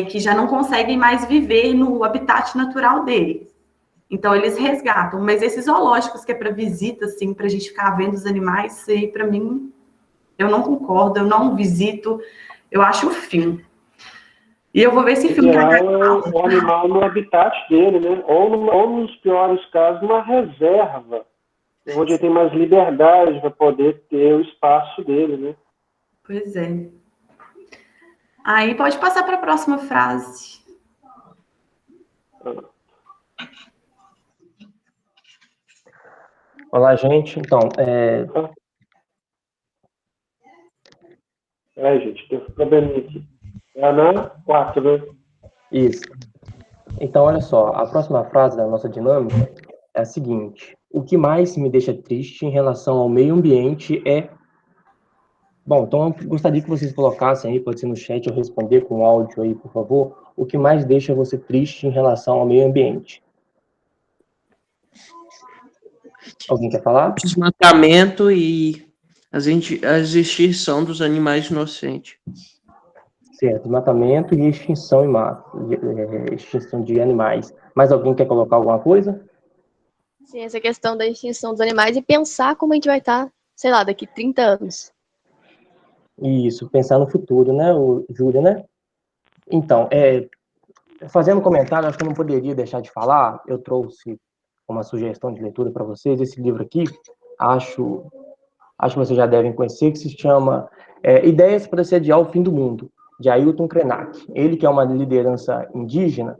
que já não conseguem mais viver no habitat natural deles. Então, eles resgatam. Mas esses zoológicos que é para visita, assim, para a gente ficar vendo os animais, isso aí, para mim, eu não concordo, eu não visito, eu acho o fim. E eu vou ver esse filme. O animal no habitat dele, né? Ou nos piores casos, uma reserva, onde tem mais liberdade para poder ter o espaço dele, né? Pois é. Aí pode passar para a próxima frase. Olá, gente. Então, gente, tem um probleminha aqui. É na 4, né? Isso. Então, olha só, a próxima frase da nossa dinâmica é a seguinte: o que mais me deixa triste em relação ao meio ambiente é... Bom, então eu gostaria que vocês colocassem aí, pode ser no chat ou responder com áudio aí, por favor, o que mais deixa você triste em relação ao meio ambiente. Alguém quer falar? Desmatamento e a extinção dos animais inocentes. Certo, desmatamento e extinção em massa, extinção de animais. Mais alguém quer colocar alguma coisa? Sim, essa questão da extinção dos animais e pensar como a gente vai estar, sei lá, daqui 30 anos. Isso, pensar no futuro, né, Júlia, né? Então, fazendo um comentário, acho que eu não poderia deixar de falar, eu trouxe uma sugestão de leitura para vocês, esse livro aqui, acho que vocês já devem conhecer, que se chama Ideias para Sediar o Fim do Mundo, de Ailton Krenak. Ele que é uma liderança indígena,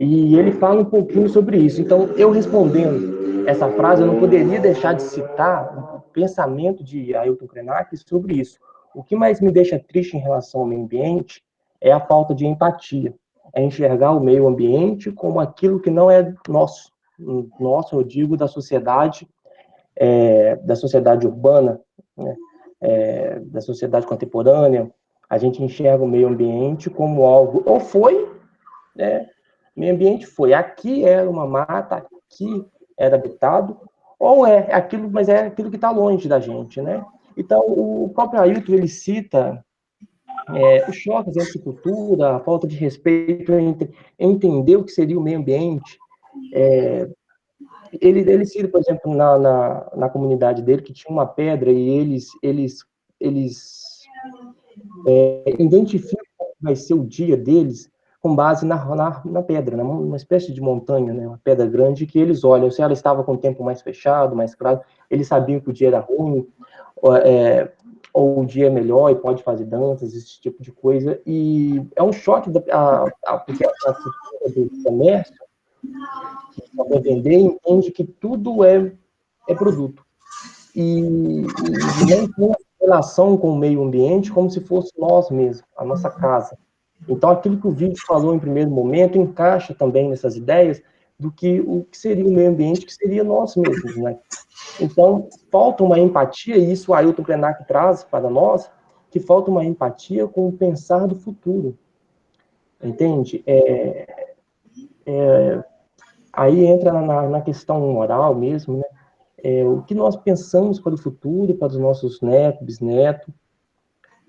e ele fala um pouquinho sobre isso. Então, eu respondendo essa frase, eu não poderia deixar de citar o pensamento de Ailton Krenak sobre isso. O que mais me deixa triste em relação ao meio ambiente é a falta de empatia. É enxergar o meio ambiente como aquilo que não é nosso. Nosso, eu digo, da sociedade urbana, né? Da sociedade contemporânea. A gente enxerga o meio ambiente como algo, ou foi, né? Meio ambiente foi, aqui era uma mata, aqui era habitado, ou aquilo, mas é aquilo que está longe da gente, né? Então, o próprio Ailton, ele cita os choques entre cultura, a falta de respeito entre entender o que seria o meio ambiente. Ele cita, por exemplo, na comunidade dele, que tinha uma pedra e eles identificam como vai ser o dia deles com base na pedra, uma espécie de montanha, né, uma pedra grande, que eles olham, se ela estava com o tempo mais fechado, mais claro, eles sabiam que o dia era ruim, ou o dia é melhor e pode fazer danças, esse tipo de coisa, e é um choque, porque a cultura do comércio, que só quer vender, entende que tudo é produto, e não tem relação com o meio ambiente como se fosse nós mesmos, a nossa casa. Então, aquilo que o vídeo falou em primeiro momento encaixa também nessas ideias do que o que seria o meio ambiente, que seria nós mesmos, né? Então, falta uma empatia, e isso o Ailton Krenak traz para nós, que falta uma empatia com o pensar do futuro. Entende? Aí entra na questão moral mesmo, né? O que nós pensamos para o futuro, para os nossos netos, bisnetos,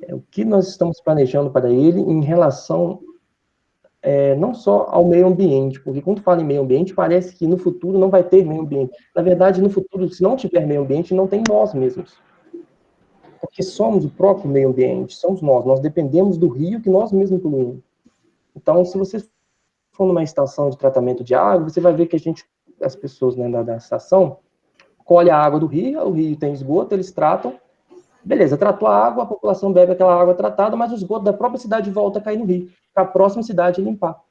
o que nós estamos planejando para ele em relação não só ao meio ambiente, porque quando fala em meio ambiente, parece que no futuro não vai ter meio ambiente. Na verdade, no futuro, se não tiver meio ambiente, não tem nós mesmos. Porque somos o próprio meio ambiente, somos nós dependemos do rio que nós mesmos poluímos. Então, se você for numa estação de tratamento de água, você vai ver que as pessoas, né, da estação colhem a água do rio, o rio tem esgoto, eles tratam, beleza, tratou a água, a população bebe aquela água tratada, mas o esgoto da própria cidade volta a cair no rio, para a próxima cidade limpar.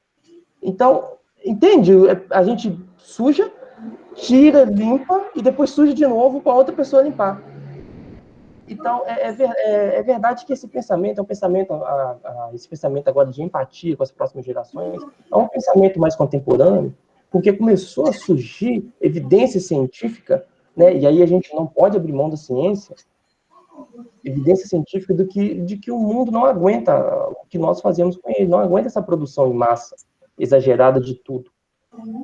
Então, entende? A gente suja, tira, limpa, e depois suja de novo para outra pessoa limpar. Então, é verdade que esse pensamento é um pensamento, esse pensamento agora de empatia com as próximas gerações, é um pensamento mais contemporâneo, porque começou a surgir evidência científica, né, e aí a gente não pode abrir mão da ciência, evidência científica de que o mundo não aguenta o que nós fazemos com ele, não aguenta essa produção em massa exagerada de tudo,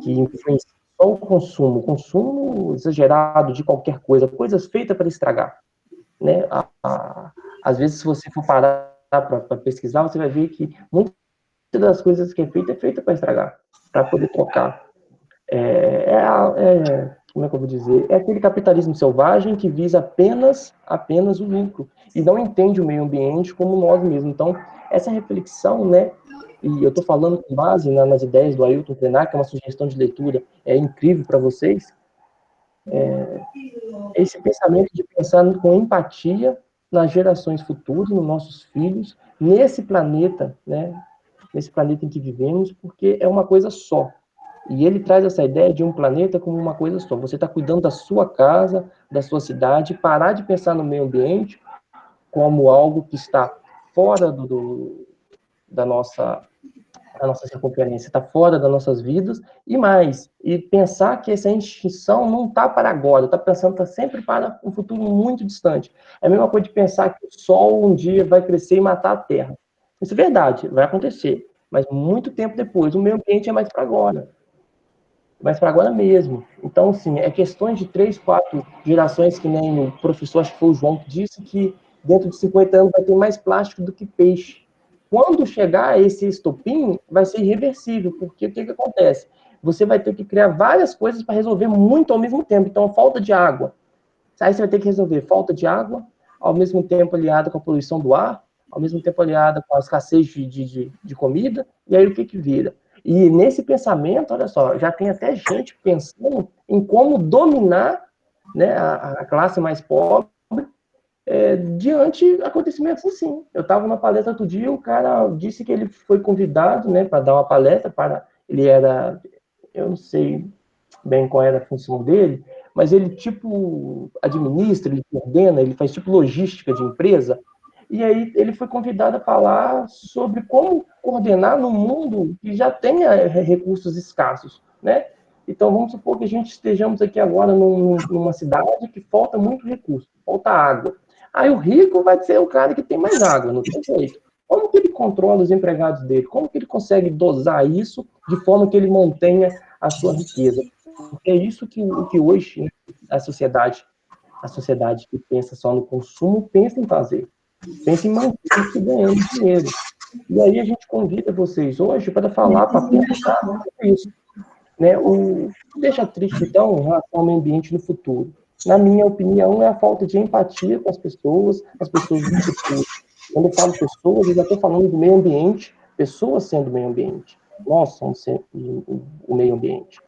que influencia só o consumo exagerado de qualquer coisa, coisas feitas para estragar, né? Às vezes, se você for parar para pesquisar, você vai ver que muitas das coisas que é feita para estragar, para poder trocar. Como é que eu vou dizer? É aquele capitalismo selvagem que visa apenas o lucro e não entende o meio ambiente como nós mesmos. Então, essa reflexão, né? E eu estou falando com base nas ideias do Ailton Krenak, que é uma sugestão de leitura incrível para vocês. Esse pensamento de pensar com empatia nas gerações futuras, nos nossos filhos, nesse planeta, né? Nesse planeta em que vivemos, porque é uma coisa só. E ele traz essa ideia de um planeta como uma coisa só. Você está cuidando da sua casa, da sua cidade, parar de pensar no meio ambiente como algo que está fora da nossa circunferência, está fora das nossas vidas, e pensar que essa extinção não está para agora, está pensando, está sempre para um futuro muito distante. É a mesma coisa de pensar que o Sol um dia vai crescer e matar a Terra. Isso é verdade, vai acontecer, mas muito tempo depois. O meio ambiente é mais para agora. Mas para agora mesmo. Então, assim, é questões de 3, 4 gerações, que nem o professor, acho que foi o João que disse, que dentro de 50 anos vai ter mais plástico do que peixe. Quando chegar esse estopim, vai ser irreversível, porque o que acontece? Você vai ter que criar várias coisas para resolver muito ao mesmo tempo. Então, falta de água. Aí você vai ter que resolver falta de água, ao mesmo tempo aliada com a poluição do ar, ao mesmo tempo aliada com a escassez de comida, e aí o que vira? E nesse pensamento, olha só, já tem até gente pensando em como dominar, né, a classe mais pobre diante de acontecimentos assim. Eu estava numa palestra outro dia, o cara disse que ele foi convidado, né, para dar uma palestra ele era, eu não sei bem qual era a função dele, mas ele tipo administra, ele coordena, ele faz tipo logística de empresa. E aí ele foi convidado a falar sobre como coordenar num mundo que já tenha recursos escassos, né? Então, vamos supor que a gente estejamos aqui agora numa cidade que falta muito recurso, falta água. Aí o rico vai ser o cara que tem mais água, não tem jeito. Como que ele controla os empregados dele? Como que ele consegue dosar isso de forma que ele mantenha a sua riqueza? Porque é isso que hoje, né, a sociedade que pensa só no consumo, pensa em fazer. Pensa em manter-se ganhando dinheiro. E aí a gente convida vocês hoje para falar, para pensar sobre isso. Né? O que deixa triste, então, em relação ao meio ambiente no futuro? Na minha opinião, é a falta de empatia com as pessoas do futuro. Quando eu falo pessoas, eu já estou falando do meio ambiente, pessoas sendo meio ambiente. Nós somos o meio ambiente.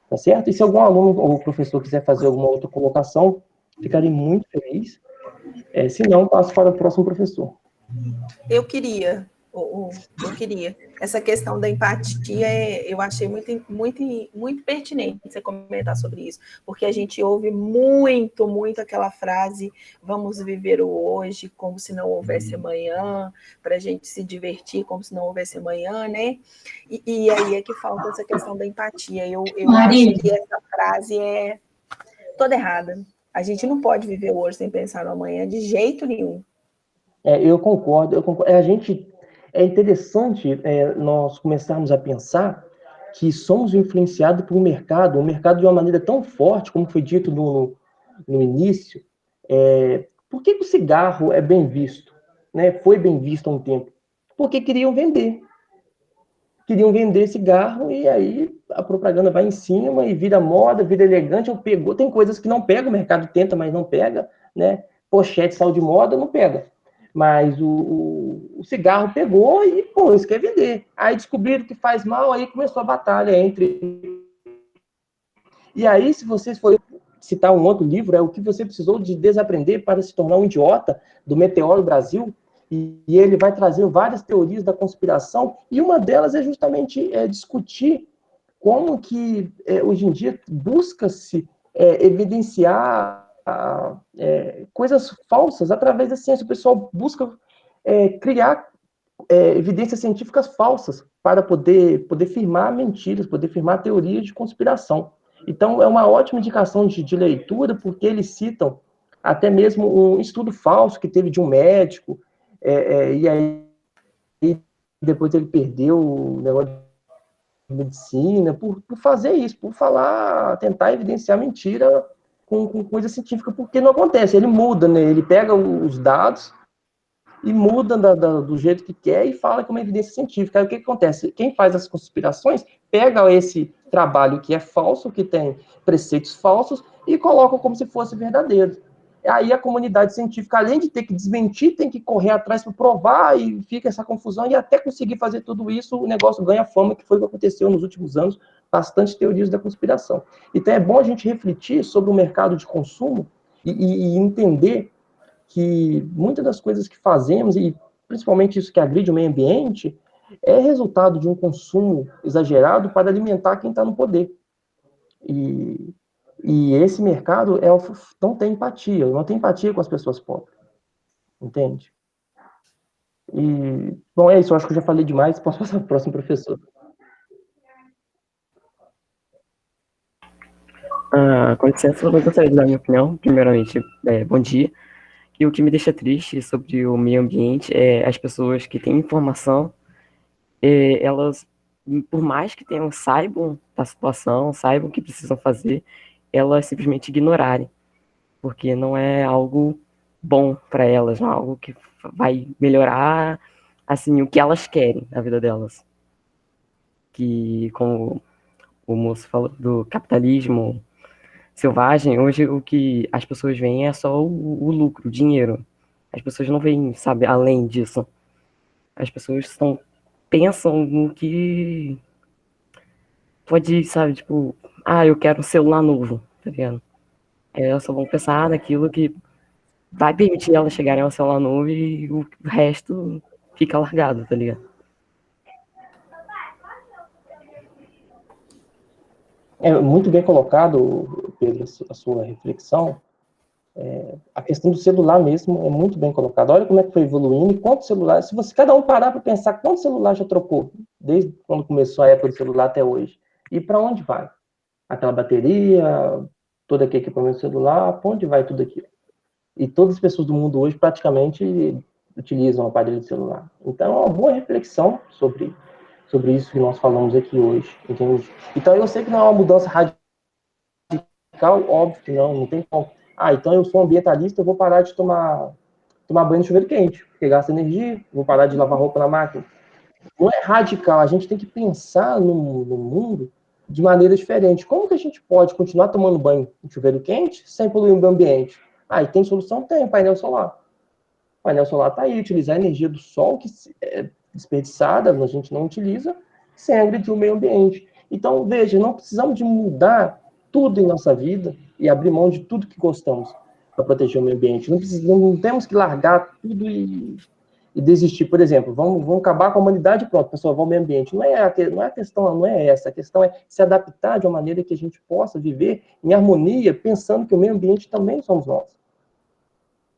Tá certo? E se algum aluno ou professor quiser fazer alguma outra colocação, ficarei muito feliz. Se não, passo para o próximo professor. Eu queria. Essa questão da empatia, eu achei muito pertinente você comentar sobre isso, porque a gente ouve muito aquela frase, vamos viver o hoje como se não houvesse amanhã, para a gente se divertir como se não houvesse amanhã, né? E aí é que falta essa questão da empatia. Eu acho que essa frase é toda errada. A gente não pode viver o hoje sem pensar no amanhã de jeito nenhum. Eu concordo. É interessante nós começarmos a pensar que somos influenciados por um mercado de uma maneira tão forte, como foi dito no início. Por que o cigarro é bem visto? Né? Foi bem visto há um tempo. Porque queriam vender. Queriam vender cigarro e aí a propaganda vai em cima e vira moda, vira elegante. Tem coisas que não pega, o mercado tenta, mas não pega. Né? Pochete saiu de moda, não pega. Mas o cigarro pegou e, isso quer vender. Aí descobriram que faz mal, aí começou a batalha entre... E aí, se vocês forem citar um outro livro, é O que você precisou de desaprender para se tornar um idiota, do Meteoro Brasil, e ele vai trazer várias teorias da conspiração, e uma delas é justamente discutir como que, hoje em dia, busca-se evidenciar coisas falsas através da ciência. O pessoal busca criar evidências científicas falsas para poder firmar mentiras, poder firmar teorias de conspiração. Então, é uma ótima indicação de leitura, porque eles citam até mesmo um estudo falso que teve de um médico, e aí depois ele perdeu o negócio de medicina por fazer isso, por tentar evidenciar mentira com coisa científica, porque não acontece, ele muda, né? Ele pega os dados e muda do jeito que quer e fala que é uma evidência científica. Aí o que acontece? Quem faz as conspirações pega esse trabalho que é falso, que tem preceitos falsos, e coloca como se fosse verdadeiro. Aí a comunidade científica, além de ter que desmentir, tem que correr atrás para provar, e fica essa confusão, e até conseguir fazer tudo isso, o negócio ganha fama, que foi o que aconteceu nos últimos anos, bastante teorias da conspiração. Então é bom a gente refletir sobre o mercado de consumo e entender que muitas das coisas que fazemos, e principalmente isso que agride o meio ambiente, é resultado de um consumo exagerado para alimentar quem está no poder. E esse mercado não tem empatia com as pessoas pobres. Entende? E, bom, é isso, eu acho que eu já falei demais, posso passar para o próximo professor. Com licença, eu gostaria de dar minha opinião. Primeiramente, bom dia. E o que me deixa triste sobre o meio ambiente é as pessoas que têm informação, elas, por mais que saibam da situação, saibam o que precisam fazer, elas simplesmente ignorarem, porque não é algo bom para elas, não é algo que vai melhorar assim o que elas querem na vida delas. Que, como o moço falou do capitalismo selvagem, hoje o que as pessoas veem é só o lucro, o dinheiro. As pessoas não veem, sabe, além disso. As pessoas pensam no que pode, sabe, tipo, eu quero um celular novo, tá ligado? Elas só vão pensar naquilo que vai permitir elas chegarem ao celular novo e o resto fica largado, tá ligado? É muito bem colocado, Pedro, a sua reflexão. A questão do celular mesmo é muito bem colocada. Olha como é que foi evoluindo e quantos celulares, se você cada um parar para pensar quantos celulares já trocou, desde quando começou a época do celular até hoje, e para onde vai? Aquela bateria, todo aquele equipamento celular, para onde vai tudo aquilo? E todas as pessoas do mundo hoje praticamente utilizam o aparelho de celular. Então, é uma boa reflexão sobre isso que nós falamos aqui hoje, entende? Então, eu sei que não é uma mudança radical, óbvio que não tem como. Então eu sou ambientalista, eu vou parar de tomar banho de chuveiro quente, porque gasta energia, vou parar de lavar roupa na máquina. Não é radical, a gente tem que pensar no mundo de maneira diferente. Como que a gente pode continuar tomando banho de chuveiro quente sem poluir o meio ambiente? E tem solução? Tem, painel solar. O painel solar está aí, utilizar a energia do sol, que é desperdiçada, a gente não utiliza, sem agredir o meio ambiente. Então, veja, não precisamos de mudar tudo em nossa vida e abrir mão de tudo que gostamos para proteger o meio ambiente. Não temos que largar tudo e desistir. Por exemplo, vamos acabar com a humanidade, pronto, para salvar o meio ambiente. Não é a questão, não é essa. A questão é se adaptar de uma maneira que a gente possa viver em harmonia, pensando que o meio ambiente também somos nós.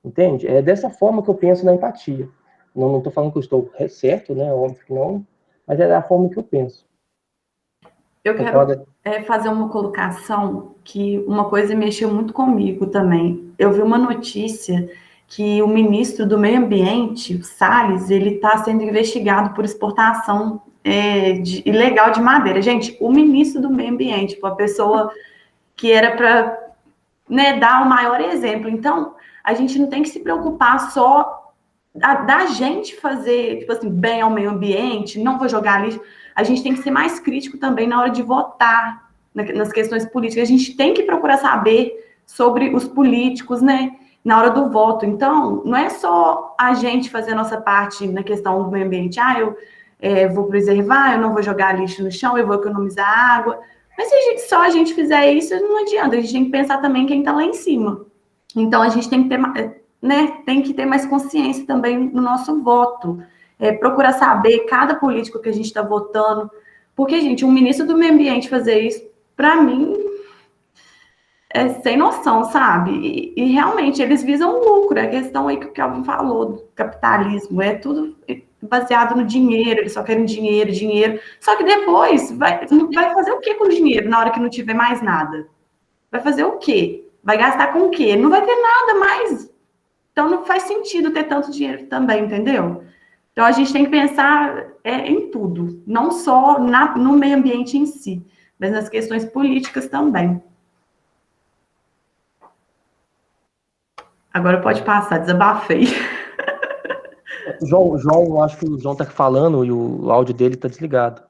Entende? É dessa forma que eu penso na empatia. Não estou falando que eu estou certo, né? Óbvio que não, mas é da forma que eu penso. Eu quero fazer uma colocação que uma coisa mexeu muito comigo também. Eu vi uma notícia que o ministro do Meio Ambiente, o Salles, ele está sendo investigado por exportação ilegal de madeira. Gente, o ministro do Meio Ambiente, a pessoa que era para dar o maior exemplo. Então, a gente não tem que se preocupar só da gente fazer, tipo assim, bem ao meio ambiente, não vou jogar lixo. A gente tem que ser mais crítico também na hora de votar nas questões políticas. A gente tem que procurar saber sobre os políticos, né, na hora do voto. Então, não é só a gente fazer a nossa parte na questão do meio ambiente. Eu vou preservar, eu não vou jogar lixo no chão, eu vou economizar água. Mas se só a gente fizer isso, não adianta. A gente tem que pensar também quem está lá em cima. Então, a gente tem que ter, tem que ter mais consciência também no nosso voto. Procurar saber cada político que a gente está votando. Porque, gente, um ministro do meio ambiente fazer isso, para mim, é sem noção, sabe? E realmente, eles visam lucro. É a questão aí que o Kelvin falou, do capitalismo. É tudo baseado no dinheiro, eles só querem dinheiro, dinheiro. Só que depois, vai fazer o quê com o dinheiro na hora que não tiver mais nada? Vai fazer o quê? Vai gastar com o quê? Não vai ter nada mais. Então, não faz sentido ter tanto dinheiro também, entendeu? Então, a gente tem que pensar em tudo, não só no meio ambiente em si, mas nas questões políticas também. Agora pode passar, desabafei. João, acho que o João está falando e o áudio dele está desligado.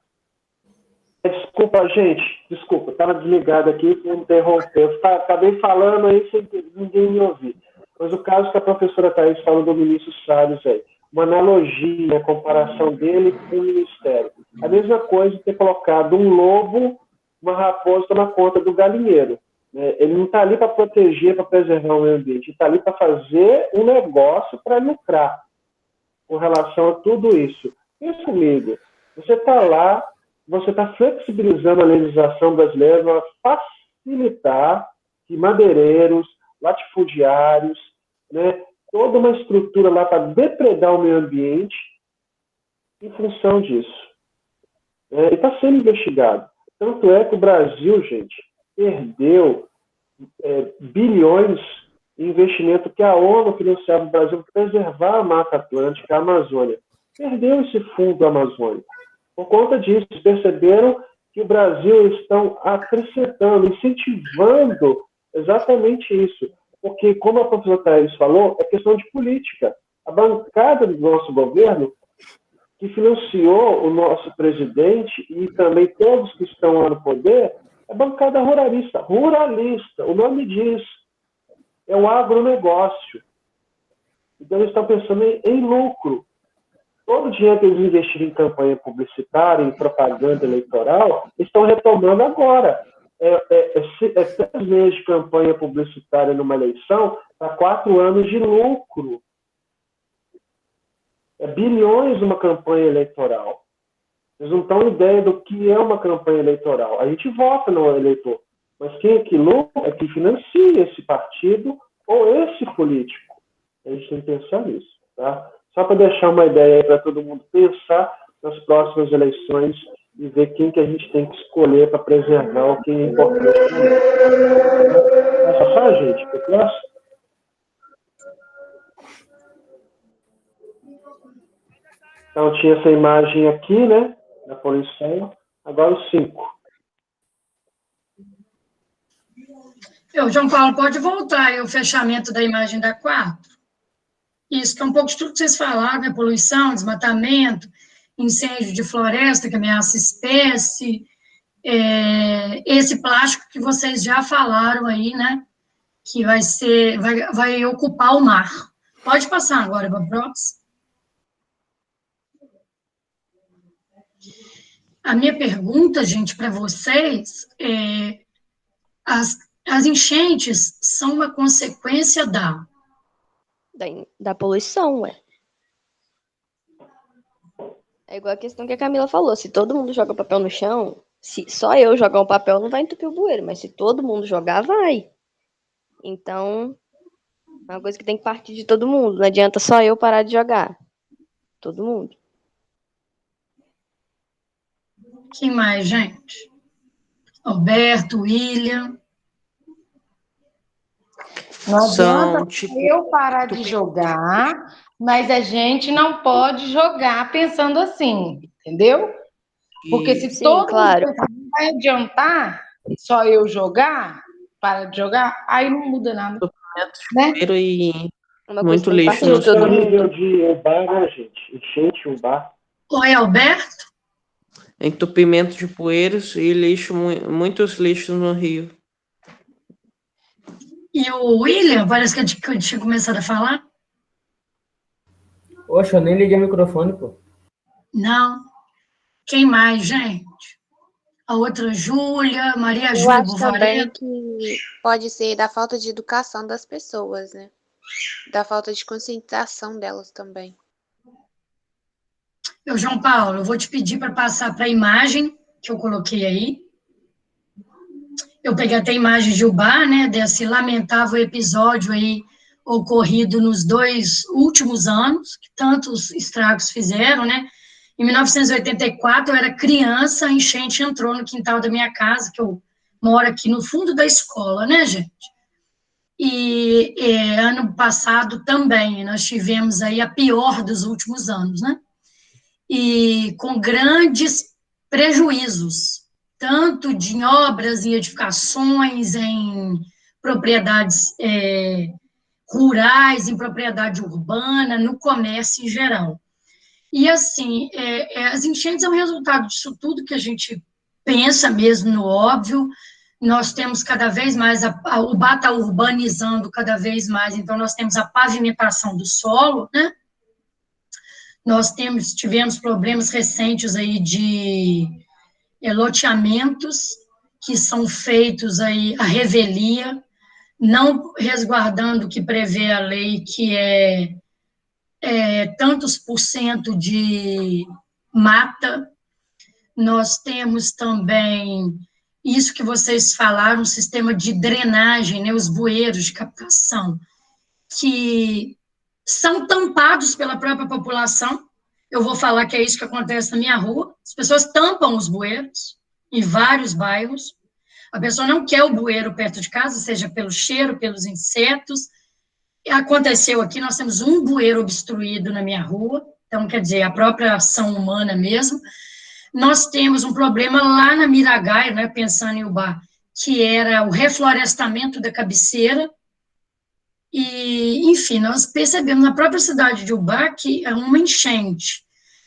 Desculpa, gente, desculpa, estava desligado aqui para interromper. Eu acabei falando aí sem ninguém me ouvir. Mas o caso que a professora Thaís falou do ministro Salles aí, uma analogia, a comparação dele com o ministério. A mesma coisa de ter colocado um lobo, uma raposa na conta do galinheiro. Ele não está ali para proteger, para preservar o meio ambiente, ele está ali para fazer um negócio para lucrar com relação a tudo isso. Pensa comigo, Você está lá, você está flexibilizando a legislação brasileira para facilitar que madeireiros, latifundiários, né, toda uma estrutura lá para depredar o meio ambiente em função disso. E está sendo investigado. Tanto é que o Brasil, gente, perdeu bilhões em investimento que a ONU financiava o Brasil para preservar a Mata Atlântica, a Amazônia. Perdeu esse fundo amazônico. Por conta disso, perceberam que o Brasil estão acrescentando, incentivando exatamente isso. Porque, como a professora Thaís falou, é questão de política. A bancada do nosso governo, que financiou o nosso presidente e também todos que estão lá no poder, é bancada ruralista. Ruralista, o nome diz. É o agronegócio. Então, eles estão pensando em lucro. Todo o dinheiro que eles investiram em campanha publicitária, em propaganda eleitoral, estão retomando agora. 3 meses de campanha publicitária numa eleição para 4 anos de lucro. É bilhões numa campanha eleitoral. Eles não têm ideia do que é uma campanha eleitoral. A gente vota no eleitor, mas quem é que lucra é que financia esse partido ou esse político. A gente tem que pensar nisso, tá? Só para deixar uma ideia para todo mundo pensar nas próximas eleições e ver quem que a gente tem que escolher para preservar o que é importante. É só, gente, que próximo. Então, tinha essa imagem aqui, né, da poluição. Agora o 5. João Paulo, pode voltar aí o fechamento da imagem da 4? Isso, que é um pouco de tudo que vocês falaram, né? Poluição, desmatamento, incêndio de floresta que ameaça espécie, esse plástico que vocês já falaram aí, né? Que vai ocupar o mar. Pode passar agora, Babrox. A minha pergunta, gente, para vocês é: as enchentes são uma consequência da poluição, ué. É igual a questão que a Camila falou, se todo mundo joga papel no chão, se só eu jogar um papel não vai entupir o bueiro, mas se todo mundo jogar, vai. Então, é uma coisa que tem que partir de todo mundo, não adianta só eu parar de jogar. Todo mundo. Quem mais, gente? Alberto, William. Não adianta eu parar de jogar, mas a gente não pode jogar pensando assim, entendeu? Porque se todo mundo pensar, não vai adiantar só eu jogar, para de jogar, aí não muda nada. Né? E muito lixo no chão. Nível de bar, né, gente? Enchente, um bar. Oi, Alberto? Entupimento de poeiras e lixo, muitos lixos no rio. E o William, parece que eu tinha começado a falar. Oxe, eu nem liguei o microfone, pô. Não. Quem mais, gente? A outra, Júlia, Maria Júlia Eu acho também Buvaré. que pode ser da falta de educação das pessoas, né? Da falta de conscientização delas também. João Paulo, eu vou te pedir para passar para a imagem que eu coloquei aí. Eu peguei até a imagem de Ubá, né, desse lamentável episódio aí ocorrido nos 2 últimos anos, que tantos estragos fizeram, né? Em 1984, eu era criança, a enchente entrou no quintal da minha casa, que eu moro aqui no fundo da escola, né, gente? E ano passado também, nós tivemos aí a pior dos últimos anos, né? E com grandes prejuízos, tanto de obras e edificações, em propriedades rurais, em propriedade urbana, no comércio em geral. E, assim, as enchentes é um resultado disso tudo que a gente pensa mesmo no óbvio. Nós temos cada vez mais, o Ubá está urbanizando cada vez mais, então nós temos a pavimentação do solo, né? Nós tivemos problemas recentes aí de loteamentos que são feitos aí à revelia, não resguardando o que prevê a lei, que é tantos por cento de mata, nós temos também isso que vocês falaram, um sistema de drenagem, né, os bueiros de captação, que são tampados pela própria população. Eu vou falar que é isso que acontece na minha rua. As pessoas tampam os bueiros em vários bairros. A pessoa não quer o bueiro perto de casa, seja pelo cheiro, pelos insetos. Aconteceu aqui, nós temos um bueiro obstruído na minha rua, então, quer dizer, a própria ação humana mesmo. Nós temos um problema lá na Miragaia, né, pensando em Ubá, que era o reflorestamento da cabeceira. E, enfim, nós percebemos na própria cidade de Ubá que é uma enchente.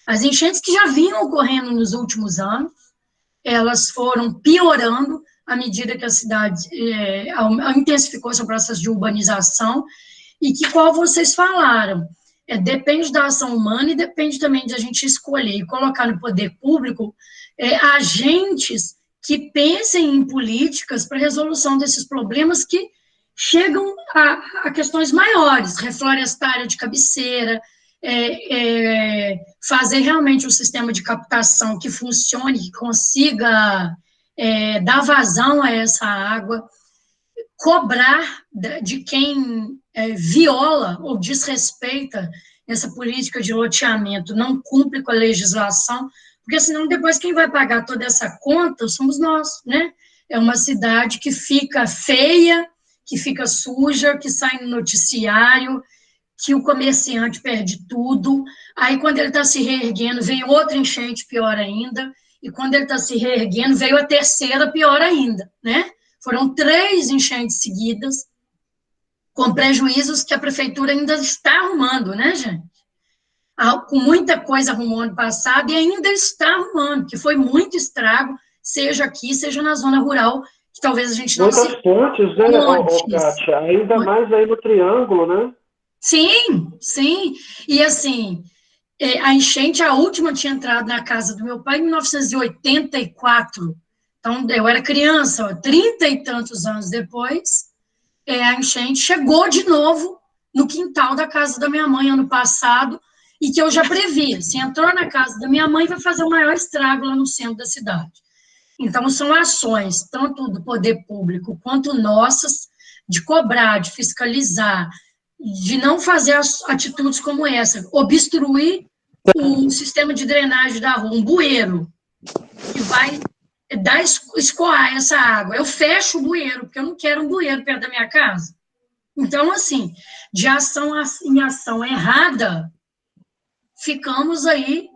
As enchentes que já vinham ocorrendo nos últimos anos, elas foram piorando à medida que a cidade intensificou seu processo de urbanização, e que, como vocês falaram, depende da ação humana e depende também de a gente escolher e colocar no poder público agentes que pensem em políticas para a resolução desses problemas que chegam a questões maiores, reflorestar área de cabeceira, fazer realmente um sistema de captação que funcione, que consiga dar vazão a essa água, cobrar de quem viola ou desrespeita essa política de loteamento, não cumpre com a legislação, porque senão depois quem vai pagar toda essa conta somos nós, né? É uma cidade que fica feia, que fica suja, que sai no noticiário, que o comerciante perde tudo, aí quando ele está se reerguendo, vem outra enchente pior ainda, e quando ele está se reerguendo, veio a terceira pior ainda, né? Foram 3 enchentes seguidas, com prejuízos que a prefeitura ainda está arrumando, né, gente? Com muita coisa arrumou ano passado e ainda está arrumando, que foi muito estrago, seja aqui, seja na zona rural, que talvez a gente não muitas pontes, né, Kátia? Ainda mais aí no Triângulo, né? Sim, sim. E assim, a enchente, a última tinha entrado na casa do meu pai em 1984. Então, eu era criança, 30 e tantos anos depois, a enchente chegou de novo no quintal da casa da minha mãe ano passado, e que eu já previa, se entrou na casa da minha mãe, vai fazer o maior estrago lá no centro da cidade. Então, são ações, tanto do poder público quanto nossas, de cobrar, de fiscalizar, de não fazer atitudes como essa, obstruir o sistema de drenagem da rua, um bueiro, que vai escoar essa água. Eu fecho o bueiro, porque eu não quero um bueiro perto da minha casa. Então, assim, de ação em ação errada, ficamos aí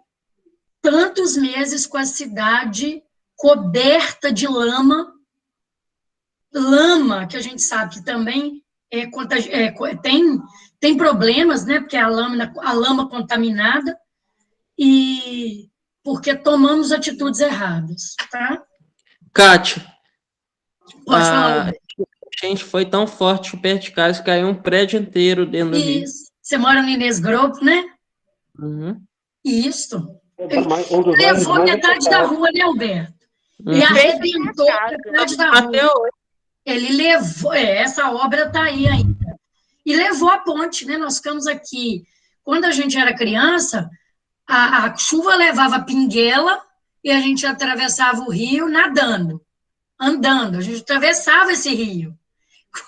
tantos meses com a cidade coberta de lama, que a gente sabe que também tem problemas, né, porque a lama contaminada, e porque tomamos atitudes erradas, tá? Kátia, Pode falar. a gente foi tão forte perto de casa que caiu um prédio inteiro dentro do rio. Isso. Você mora no Inês Grupo, né? Uhum. Isso. Levou metade da rua, né, Alberto? E arrebentou metade da rua. Ele levou, essa obra está aí ainda. E levou a ponte, né? Nós ficamos aqui. Quando a gente era criança, a chuva levava pinguela e a gente atravessava o rio nadando, andando. A gente atravessava esse rio.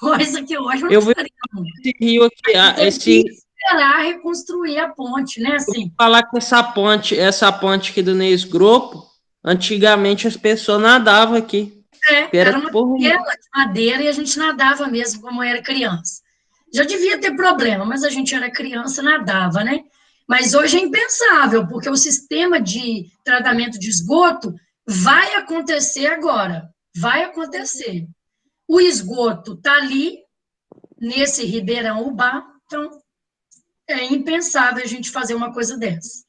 Coisa que hoje eu vou esse rio aqui, tem que esperar reconstruir a ponte, né? Assim. Eu vou falar que essa ponte aqui do Inês Grupo, antigamente as pessoas nadavam aqui. Era uma tela de madeira e a gente nadava mesmo, como era criança. Já devia ter problema, mas a gente era criança, nadava, né? Mas hoje é impensável, porque o sistema de tratamento de esgoto vai acontecer agora. Vai acontecer. O esgoto está ali, nesse Ribeirão Ubá, então é impensável a gente fazer uma coisa dessa.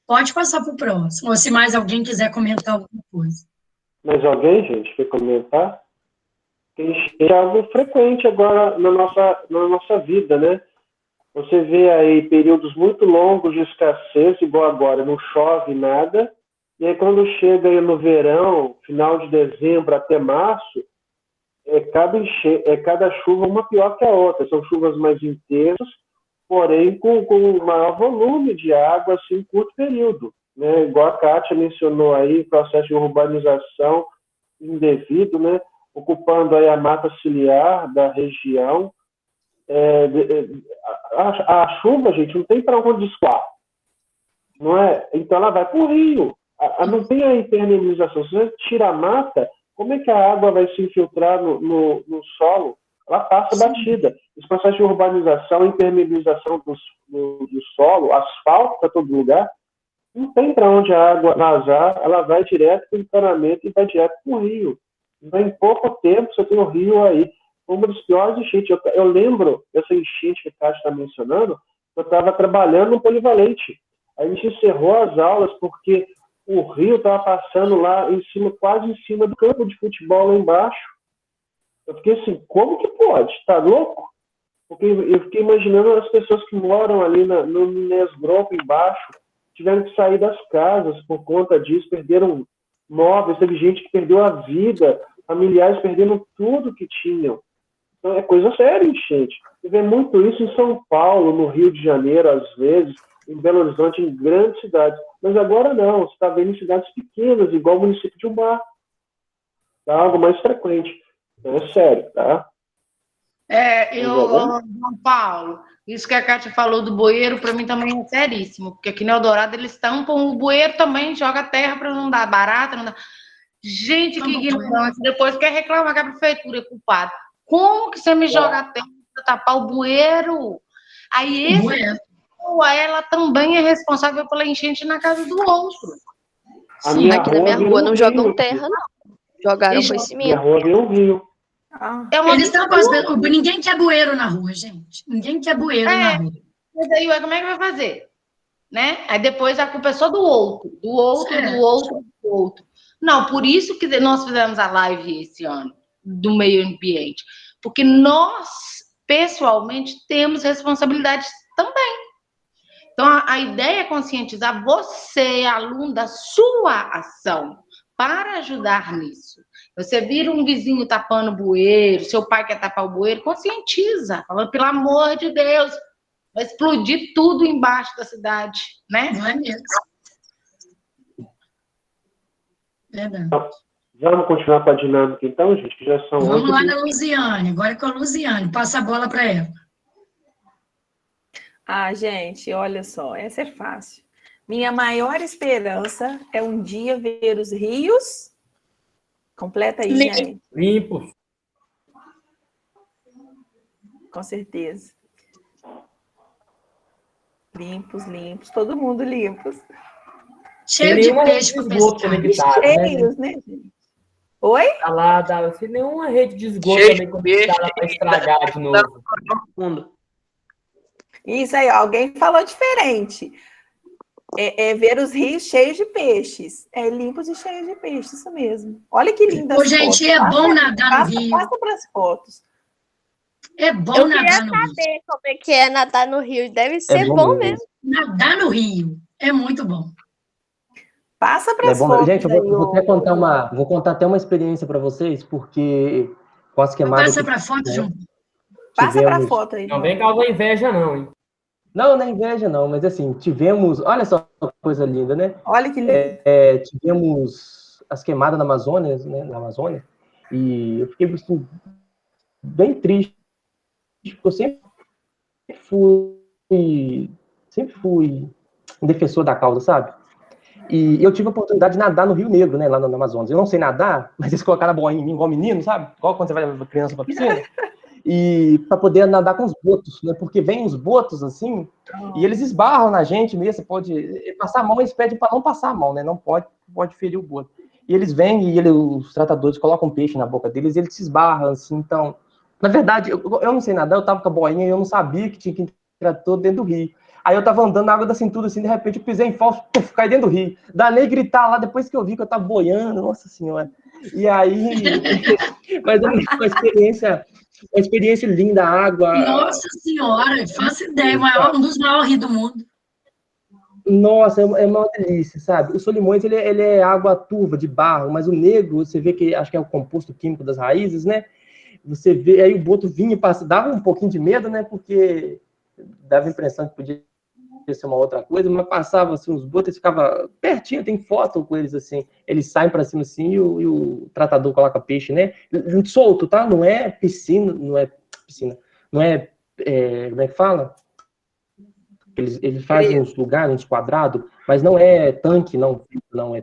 Pode passar para o próximo, ou se mais alguém quiser comentar alguma coisa. Mais alguém, gente, quer comentar? É algo frequente agora na nossa vida, né? Você vê aí períodos muito longos de escassez, igual agora, não chove nada, e aí quando chega aí no verão, final de dezembro até março, cada chuva uma pior que a outra. São chuvas mais intensas, porém com maior volume de água assim, em curto período. né? Igual a Kátia mencionou aí, processo de urbanização indevido, né? Ocupando aí a mata ciliar da região. A chuva, gente, não tem para onde escoar, não é? Então ela vai para o rio. Não tem a impermeabilização. Se você tira a mata, como é que a água vai se infiltrar no solo? Ela passa batida. Esse processo de urbanização, impermeabilização do solo, asfalto para todo lugar, não tem para onde a água vazar, ela vai direto para o encanamento e vai direto para o rio. Então, em pouco tempo, você tem o rio aí. Uma das piores enchentes. Eu lembro dessa enchente que a Cátia está mencionando, eu estava trabalhando no Polivalente. Aí a gente encerrou as aulas porque o rio estava passando lá em cima, quase em cima do campo de futebol lá embaixo. Eu fiquei assim, como que pode? Tá louco? Porque eu fiquei imaginando as pessoas que moram ali no Nesbroco embaixo, tiveram que sair das casas por conta disso, perderam móveis, teve gente que perdeu a vida, familiares perderam tudo que tinham. Então é coisa séria, enchente. Você vê muito isso em São Paulo, no Rio de Janeiro, às vezes, em Belo Horizonte, em grandes cidades. Mas agora não, você está vendo em cidades pequenas, igual o município de Umbá. Tá algo mais frequente. Então é sério, tá? João Paulo, isso que a Kátia falou do bueiro, para mim também é seríssimo, porque aqui no Eldorado eles tampam o bueiro também, joga terra para não dar barata, não dá... Gente, que ignorância. Depois quer reclamar que a prefeitura é culpada. Como que você me joga a terra para tapar o bueiro? Aí ela também é responsável pela enchente na casa do outro. Sim, aqui na minha rua não jogam terra, não. Jogaram foi cimento. Minha rua veio um rio. Eles estão ninguém quer bueiro na rua, gente. Ninguém quer bueiro na rua. Mas aí, como é que vai fazer? Né? Aí depois a culpa é só do outro. Do outro. Não, por isso que nós fizemos a live esse ano, do meio ambiente. Porque nós, pessoalmente, temos responsabilidades também. Então, a ideia é conscientizar você, aluno, da sua ação, para ajudar nisso. Você vira um vizinho tapando o bueiro, seu pai quer tapar o bueiro, conscientiza, falando, pelo amor de Deus, vai explodir tudo embaixo da cidade, né? Não é mesmo? Verdade. Vamos continuar com a dinâmica, então, gente, que já são... Vamos lá na Luziane, agora é com a Luziane, passa a bola para ela. Gente, olha só, essa é fácil. Minha maior esperança é um dia ver os rios... Completa aí, gente. Limpos. Com certeza. Limpos. Todo mundo limpos. Cheio de peixe para pescar. Cheios, né, gente? Oi? Tá lá, sem nenhuma rede de esgoto também complicada para estragar de novo. Isso aí, alguém falou diferente. É ver os rios cheios de peixes. Limpos e cheios de peixes, isso mesmo. Olha que linda. Gente, é bom nadar no rio. Passa para as fotos. É bom nadar no rio. Eu queria saber como é que é nadar no rio. Deve ser bom mesmo. Nadar no rio é muito bom. Passa para as fotos. Gente, vou contar até uma experiência para vocês, porque com as queimadas... Passa para a foto, João. Passa para a foto aí. Não vem causar inveja, não, hein? Não é inveja, não, mas assim, tivemos... Olha só que coisa linda, né? Olha que lindo. Tivemos as queimadas na Amazônia, né? Na Amazônia, e eu fiquei assim, bem triste, porque eu sempre fui um defensor da causa, sabe? E eu tive a oportunidade de nadar no Rio Negro, né? Lá na Amazônia. Eu não sei nadar, mas eles colocaram a boinha em mim igual menino, sabe? Igual quando você vai levar a criança pra piscina. E para poder nadar com os botos, né? Porque vem os botos assim, e eles esbarram na gente mesmo. Você pode passar a mão, eles pedem para não passar a mão, né? Não pode ferir o boto. E eles vêm e os tratadores colocam peixe na boca deles e eles se esbarram assim. Então, na verdade, eu não sei nadar, eu tava com a boinha e eu não sabia que tinha que entrar todo dentro do rio. Aí eu tava andando na água da cintura assim, de repente eu pisei em falso, caí dentro do rio. Danei gritar lá depois que eu vi que eu tava boiando, nossa senhora. E aí, mas é uma experiência linda, a água. Nossa senhora, faço ideia, um dos maiores rios do mundo. Nossa, é uma delícia, sabe? O Solimões, ele é água turva, de barro, mas o negro, você vê que, acho que é o composto químico das raízes, né? Você vê, aí o boto vinha e passa, dava um pouquinho de medo, né? Porque dava a impressão que podia ser uma outra coisa, mas passava assim, os botos, ficava pertinho, tem foto com eles assim, eles saem para cima assim e o tratador coloca peixe, né? Solto, tá? Não é piscina, não é, como é que fala? Eles fazem uns lugares, uns quadrados, mas não é tanque, não, é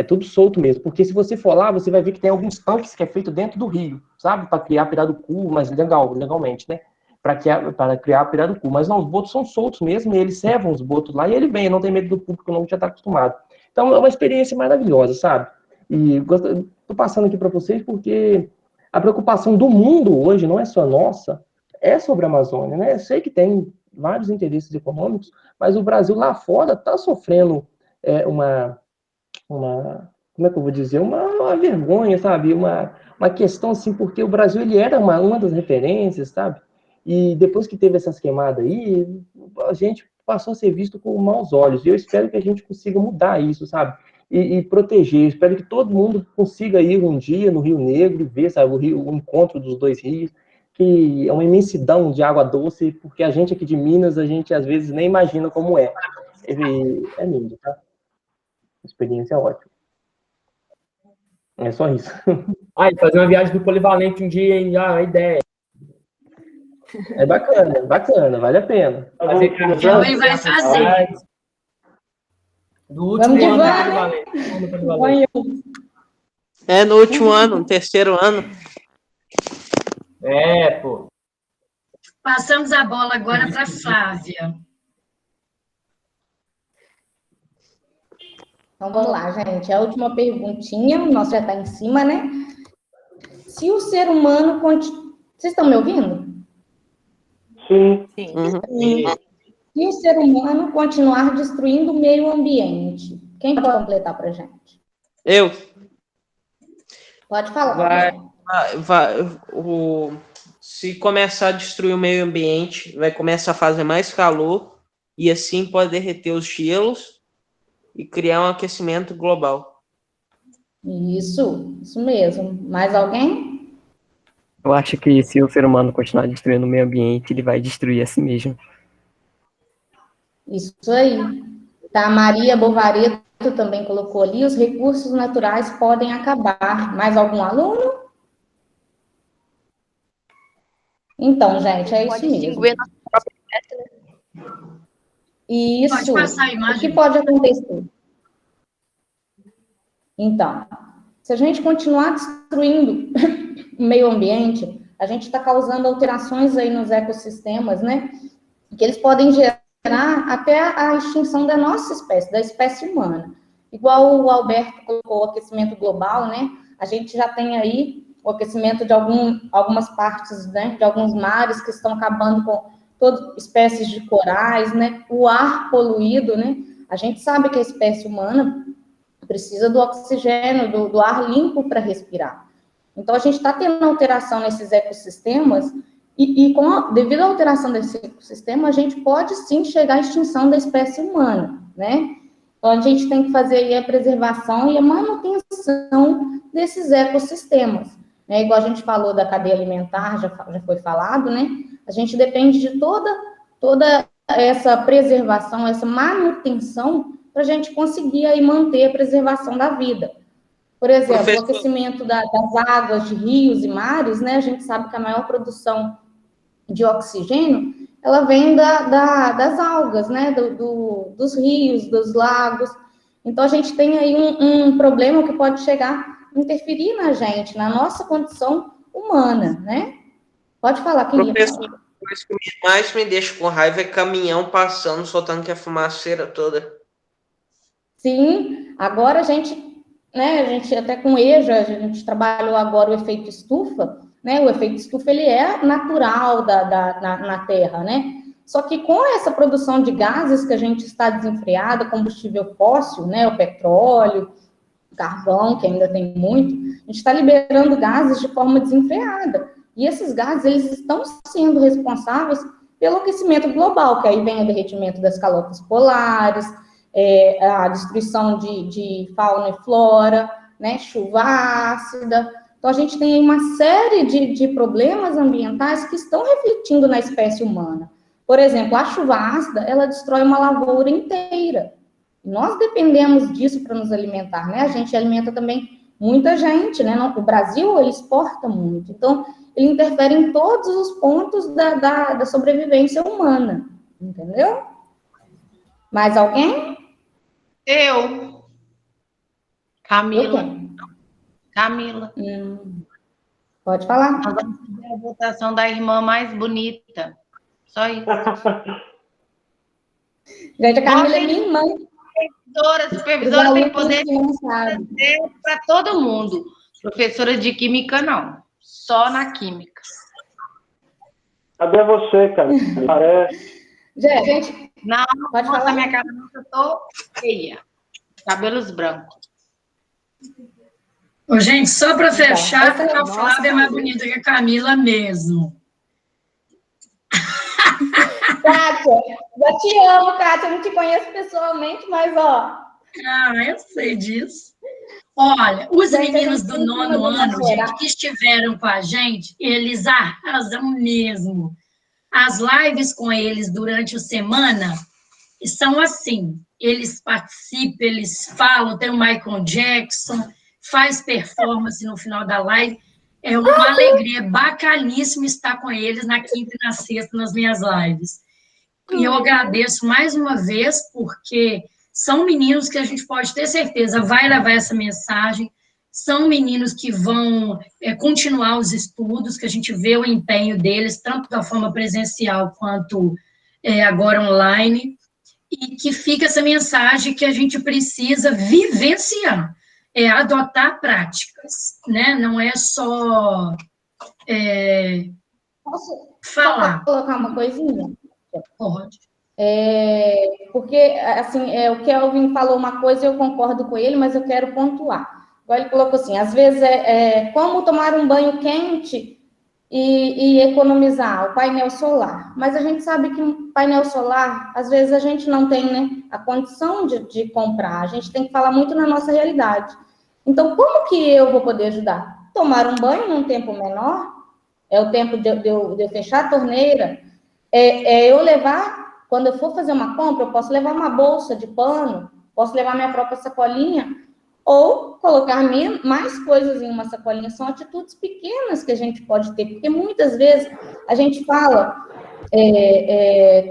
tudo solto mesmo, porque se você for lá, você vai ver que tem alguns tanques que é feito dentro do rio, sabe? Para criar pirarucu, mas legalmente, né? Para criar pirarucu. Mas não, os botos são soltos mesmo, e eles servam os botos lá, e ele vem, não tem medo do público, não, já está acostumado. Então, é uma experiência maravilhosa, sabe? E estou passando aqui para vocês porque a preocupação do mundo hoje, não é só nossa, é sobre a Amazônia, né? Eu sei que tem vários interesses econômicos, mas o Brasil lá fora está sofrendo uma, como é que eu vou dizer, uma vergonha, sabe? Uma questão assim, porque o Brasil ele era uma das referências, sabe? E depois que teve essas queimadas aí, a gente passou a ser visto com maus olhos. E eu espero que a gente consiga mudar isso, sabe? E proteger. Eu espero que todo mundo consiga ir um dia no Rio Negro e ver, sabe, o encontro dos dois rios, que é uma imensidão de água doce, porque a gente aqui de Minas, a gente às vezes nem imagina como é. É lindo, tá? A experiência é ótima. É só isso. Fazer uma viagem do polivalente um dia, hein? Já, a ideia. É bacana, vale a pena. Ele vai fazer. Do último ano do polivalente. É no último ano, no terceiro ano. Pô. Passamos a bola agora para Flávia. Então, vamos lá, gente. A última perguntinha, o nosso já está em cima, né? Se o ser humano... Vocês estão me ouvindo? Sim. Se o ser humano continuar destruindo o meio ambiente, quem pode completar para a gente? Eu. Pode falar. Se começar a destruir o meio ambiente, vai começar a fazer mais calor e assim pode derreter os gelos e criar um aquecimento global. Isso mesmo. Mais alguém? Eu acho que se o ser humano continuar destruindo o meio ambiente, ele vai destruir a si mesmo. Isso aí. Tá, Maria Bovareto também colocou ali, os recursos naturais podem acabar. Mais algum aluno? Então, gente, é isso mesmo. Nossa própria espécie, né? Isso. Pode passar a imagem. O que pode acontecer? Então, se a gente continuar destruindo o meio ambiente, a gente está causando alterações aí nos ecossistemas, né? Que eles podem gerar até a extinção da nossa espécie, da espécie humana. Igual o Alberto colocou, o aquecimento global, né? A gente já tem aí o aquecimento de algumas partes, né? De alguns mares que estão acabando com todas espécies de corais, né? O ar poluído, né? A gente sabe que a espécie humana precisa do oxigênio, do ar limpo para respirar. Então, a gente está tendo alteração nesses ecossistemas e devido à alteração desse ecossistema, a gente pode, sim, chegar à extinção da espécie humana, né? Então, a gente tem que fazer aí a preservação e a manutenção desses ecossistemas, né? Igual a gente falou da cadeia alimentar, já foi falado, né? A gente depende de toda essa preservação, essa manutenção, para a gente conseguir aí manter a preservação da vida. Por exemplo, o aquecimento das águas de rios e mares, né? A gente sabe que a maior produção de oxigênio, ela vem das algas, né? Dos rios, dos lagos. Então, a gente tem aí um problema que pode chegar a interferir na gente, na nossa condição humana, né? Pode falar, querido. Professor, o que mais me deixa com raiva é caminhão passando, soltando que a fumaceira toda. Sim, agora a gente, né, a gente até com EJA, a gente trabalhou agora o efeito estufa, né, o efeito estufa, ele é natural na Terra, né, só que com essa produção de gases que a gente está desenfreada, combustível fóssil, né, o petróleo, o carvão, que ainda tem muito, a gente está liberando gases de forma desenfreada, e esses gases, eles estão sendo responsáveis pelo aquecimento global, que aí vem o derretimento das calotas polares, a destruição de fauna e flora, né, chuva ácida. Então, a gente tem aí uma série de problemas ambientais que estão refletindo na espécie humana. Por exemplo, a chuva ácida, ela destrói uma lavoura inteira. Nós dependemos disso para nos alimentar, né? A gente alimenta também muita gente, né? O Brasil, ele exporta muito. Então, ele interfere em todos os pontos da sobrevivência humana, entendeu? Mais alguém? Eu. Camila. Camila. Pode falar. Nós vamos fazer a votação da irmã mais bonita. Só isso. Gente, a Camila é minha irmã. Supervisora tem poder para todo mundo. Professora de química, não. Só na química. Cadê você, cara? Parece. Gente, não, pode falar falar. Minha cara não, eu tô feia. Cabelos brancos. Ô, gente, só para fechar, a Flávia é mais bonita que a Camila mesmo. Kátia, já te amo, Kátia. Eu não te conheço pessoalmente, mas, ó. Ah, eu sei disso. Olha, os meninos do 9º ano, gente, que estiveram com a gente, eles arrasam mesmo. As lives com eles durante a semana são assim, eles participam, eles falam, tem o Michael Jackson, faz performance no final da live, é uma alegria, bacaníssimo estar com eles na quinta e na sexta, nas minhas lives. E eu agradeço mais uma vez, porque são meninos que a gente pode ter certeza vai levar essa mensagem, são meninos que vão continuar os estudos, que a gente vê o empenho deles, tanto da forma presencial quanto agora online, e que fica essa mensagem que a gente precisa vivenciar, adotar práticas, né? Não é só falar. Posso colocar uma coisinha? Pode. Porque, assim, o Kelvin falou uma coisa, eu concordo com ele, mas eu quero pontuar. Agora ele colocou assim, às vezes como tomar um banho quente e economizar o painel solar. Mas a gente sabe que um painel solar, às vezes a gente não tem, né, a condição de comprar. A gente tem que falar muito na nossa realidade. Então, como que eu vou poder ajudar? Tomar um banho num tempo menor, é o tempo de eu fechar a torneira, eu levar, quando eu for fazer uma compra, eu posso levar uma bolsa de pano, posso levar minha própria sacolinha, ou colocar mais coisas em uma sacolinha. São atitudes pequenas que a gente pode ter, porque muitas vezes a gente fala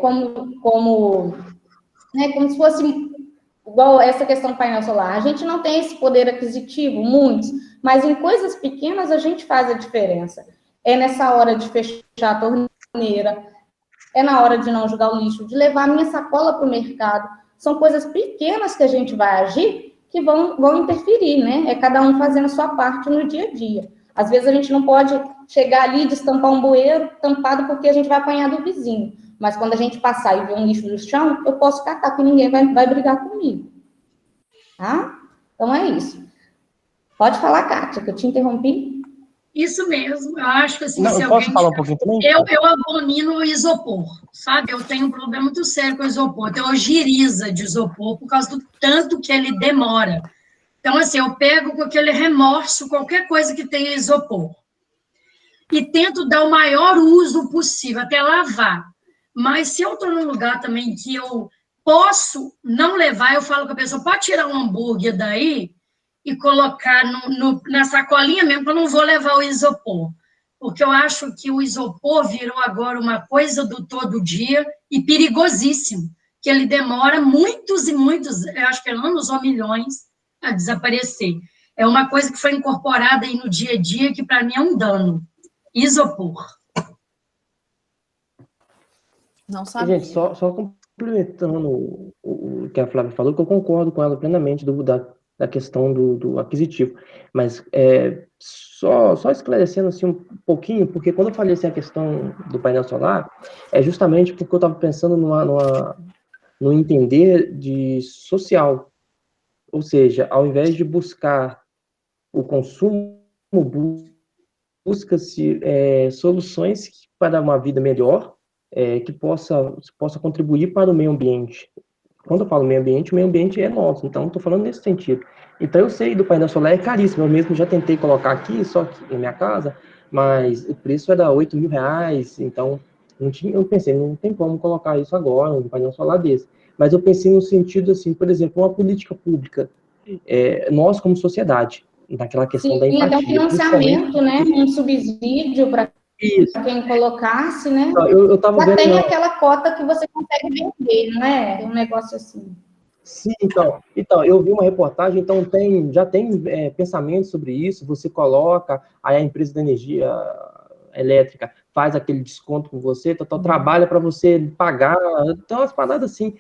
como se fosse igual essa questão do painel solar. A gente não tem esse poder aquisitivo, muitos, mas em coisas pequenas a gente faz a diferença. É nessa hora de fechar a torneira, é na hora de não jogar o lixo, de levar a minha sacola para o mercado. São coisas pequenas que a gente vai agir que vão interferir, né? É cada um fazendo a sua parte no dia a dia. Às vezes a gente não pode chegar ali e destampar um bueiro tampado porque a gente vai apanhar do vizinho. Mas quando a gente passar e ver um lixo no chão, eu posso catar, que ninguém vai brigar comigo. Tá? Então é isso. Pode falar, Kátia, que eu te interrompi. Isso mesmo, eu acho que assim, não, se eu alguém... posso falar um pouquinho também? Eu abomino o isopor, sabe? Eu tenho um problema muito sério com o isopor. Eu tenho ojeriza de isopor por causa do tanto que ele demora. Então, assim, eu pego com aquele remorso qualquer coisa que tenha isopor. E tento dar o maior uso possível, até lavar. Mas se eu estou num lugar também que eu posso não levar, eu falo com a pessoa, pode tirar um hambúrguer daí e colocar na sacolinha mesmo, que eu não vou levar o isopor. Porque eu acho que o isopor virou agora uma coisa do todo dia e perigosíssimo, que ele demora muitos e muitos, eu acho que anos ou milhões, a desaparecer. É uma coisa que foi incorporada aí no dia a dia, que para mim é um dano. Isopor. Não sabia. Gente, só complementando o que a Flávia falou, que eu concordo com ela plenamente da questão do aquisitivo, mas só esclarecendo assim um pouquinho, porque quando eu falei assim a questão do painel solar, é justamente porque eu estava pensando no entender de social, ou seja, ao invés de buscar o consumo, busca-se soluções para uma vida melhor, que possa contribuir para o meio ambiente. Quando eu falo meio ambiente, o meio ambiente é nosso, então estou falando nesse sentido. Então eu sei do painel solar, é caríssimo, eu mesmo já tentei colocar aqui, só que em minha casa, mas o preço era R$8.000, então Eu pensei, não tem como colocar isso agora, um painel solar desse. Mas eu pensei no sentido, assim, por exemplo, uma política pública, nós como sociedade, naquela questão da Sim, até um empatia. financiamento, né? Um subsídio para quem colocasse, né? Eu tava Já vendo, tem aquela cota que você consegue vender, não é? Um negócio assim. Sim, então, eu vi uma reportagem, então já tem pensamento sobre isso, você coloca, aí a empresa de energia elétrica faz aquele desconto com você, trabalha para você pagar, então as paradas assim,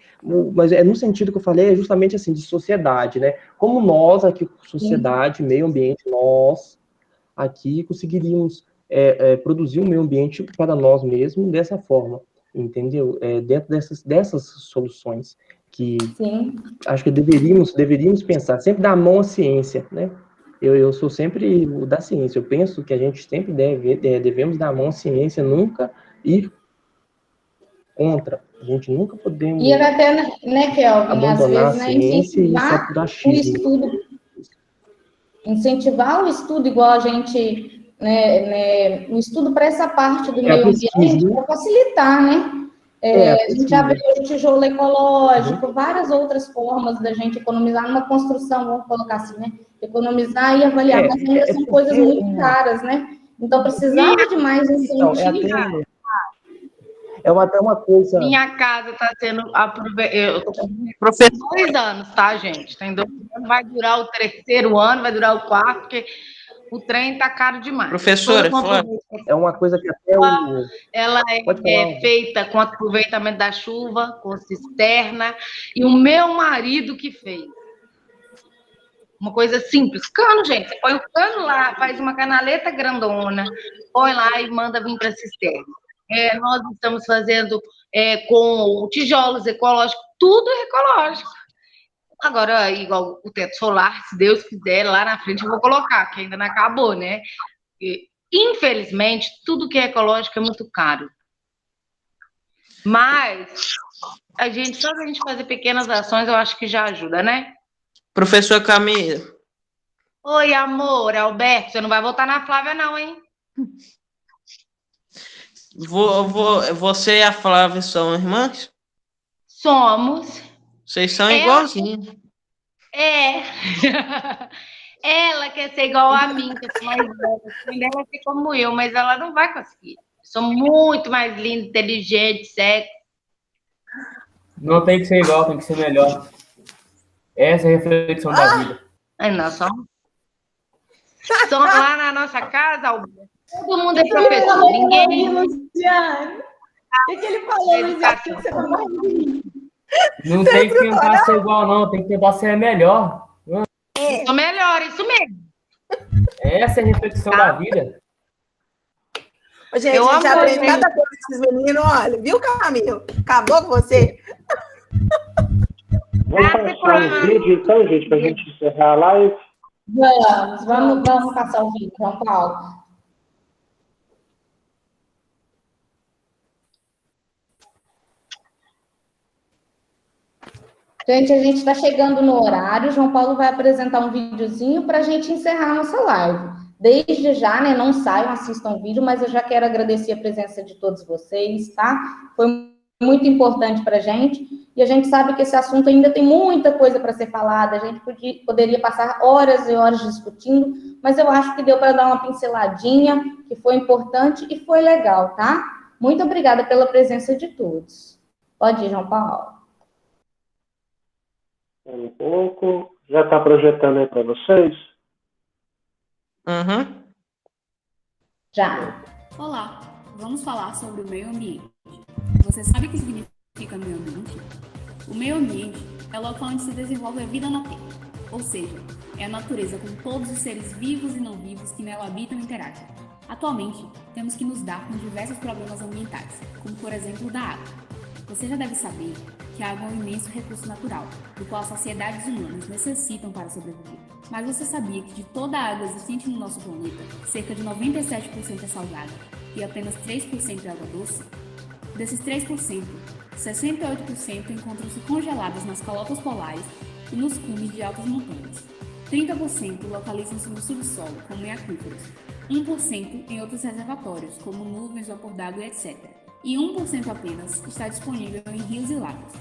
mas no sentido que eu falei, é justamente assim, de sociedade, né? Como nós aqui, sociedade, meio ambiente, nós aqui conseguiríamos produzir um meio ambiente para nós mesmos dessa forma, entendeu? Dentro dessas soluções que acho que deveríamos pensar, sempre dar a mão à ciência, né? Eu sou sempre o da ciência, eu penso que a gente sempre devemos dar a mão à ciência, nunca ir contra, a gente nunca podemos E até, né, Kelvin, às abandonar vezes, a né, ciência e ir por achismo. Incentivar o estudo igual a gente, o estudo para essa parte do meio ambiente, para facilitar, né? A gente já vê o tijolo ecológico, várias outras formas da gente economizar numa construção, vamos colocar assim, né? Economizar e avaliar, mas ainda são coisas muito caras, né? Então, precisava de mais incentivo. Até uma coisa... Minha casa está sendo aproveitada. Eu estou com professor 2 anos, tá, gente? Tem 2 anos, vai durar o 3º ano, vai durar o 4º, porque o trem está caro demais. Professora, é uma coisa que até ela é feita com aproveitamento da chuva, com cisterna, e o meu marido que fez. Uma coisa simples, cano, gente. Você põe o cano lá, faz uma canaleta grandona, põe lá e manda vir para a cisterna. Nós estamos fazendo com tijolos ecológicos, tudo ecológico. Agora, igual o teto solar, se Deus quiser, lá na frente eu vou colocar, que ainda não acabou, né? Infelizmente, tudo que é ecológico é muito caro. Mas só a gente fazer pequenas ações, eu acho que já ajuda, né? Professor Camila. Oi, amor, Alberto, você não vai votar na Flávia, não, hein? Você e a Flávia são irmãs? Somos. Vocês são igualzinhos. Ela quer ser igual a mim, que é mais velha. Ela quer ser como eu, mas ela não vai conseguir. Sou muito mais linda, inteligente, sexy. Não tem que ser igual, tem que ser melhor. Essa é a reflexão da vida. Nós somos lá na nossa casa, Alberto. Todo mundo é professor. Ninguém. Luciane. O que ele falou, Luciane? Não tem que tentar ser igual, não. Tem que tentar ser melhor. Sou melhor, isso mesmo. Essa é a reflexão da vida. Gente, a gente aprende cada coisa desses meninos. Olha, viu, Camilo? Acabou com você? Vamos passar o vídeo, então, gente, para a gente encerrar a live? Vamos passar o vídeo, João Paulo. Gente, a gente está chegando no horário. João Paulo vai apresentar um videozinho para a gente encerrar a nossa live. Desde já, né? Não saiam, assistam o vídeo, mas eu já quero agradecer a presença de todos vocês, tá? Foi muito importante para a gente. E a gente sabe que esse assunto ainda tem muita coisa para ser falada. A gente poderia passar horas e horas discutindo, mas eu acho que deu para dar uma pinceladinha, que foi importante e foi legal, tá? Muito obrigada pela presença de todos. Pode ir, João Paulo. Um pouco. Já está projetando aí para vocês? Uhum. Já. Olá, vamos falar sobre o meio ambiente. Você sabe o que significa meio ambiente? O meio ambiente é o local onde se desenvolve a vida na Terra, ou seja, é a natureza com todos os seres vivos e não vivos que nela habitam e interagem. Atualmente, temos que nos dar com diversos problemas ambientais, como por exemplo o da água. Você já deve saber que a água é um imenso recurso natural, do qual as sociedades humanas necessitam para sobreviver. Mas você sabia que de toda a água existente no nosso planeta, cerca de 97% é salgada e apenas 3% é água doce? Desses 3%, 68% encontram-se congeladas nas calotas polares e nos cumes de altas montanhas. 30% localizam-se no subsolo, como em aquíferos. 1% em outros reservatórios, como nuvens, vapor d'água e etc. e 1% apenas está disponível em rios e lagos.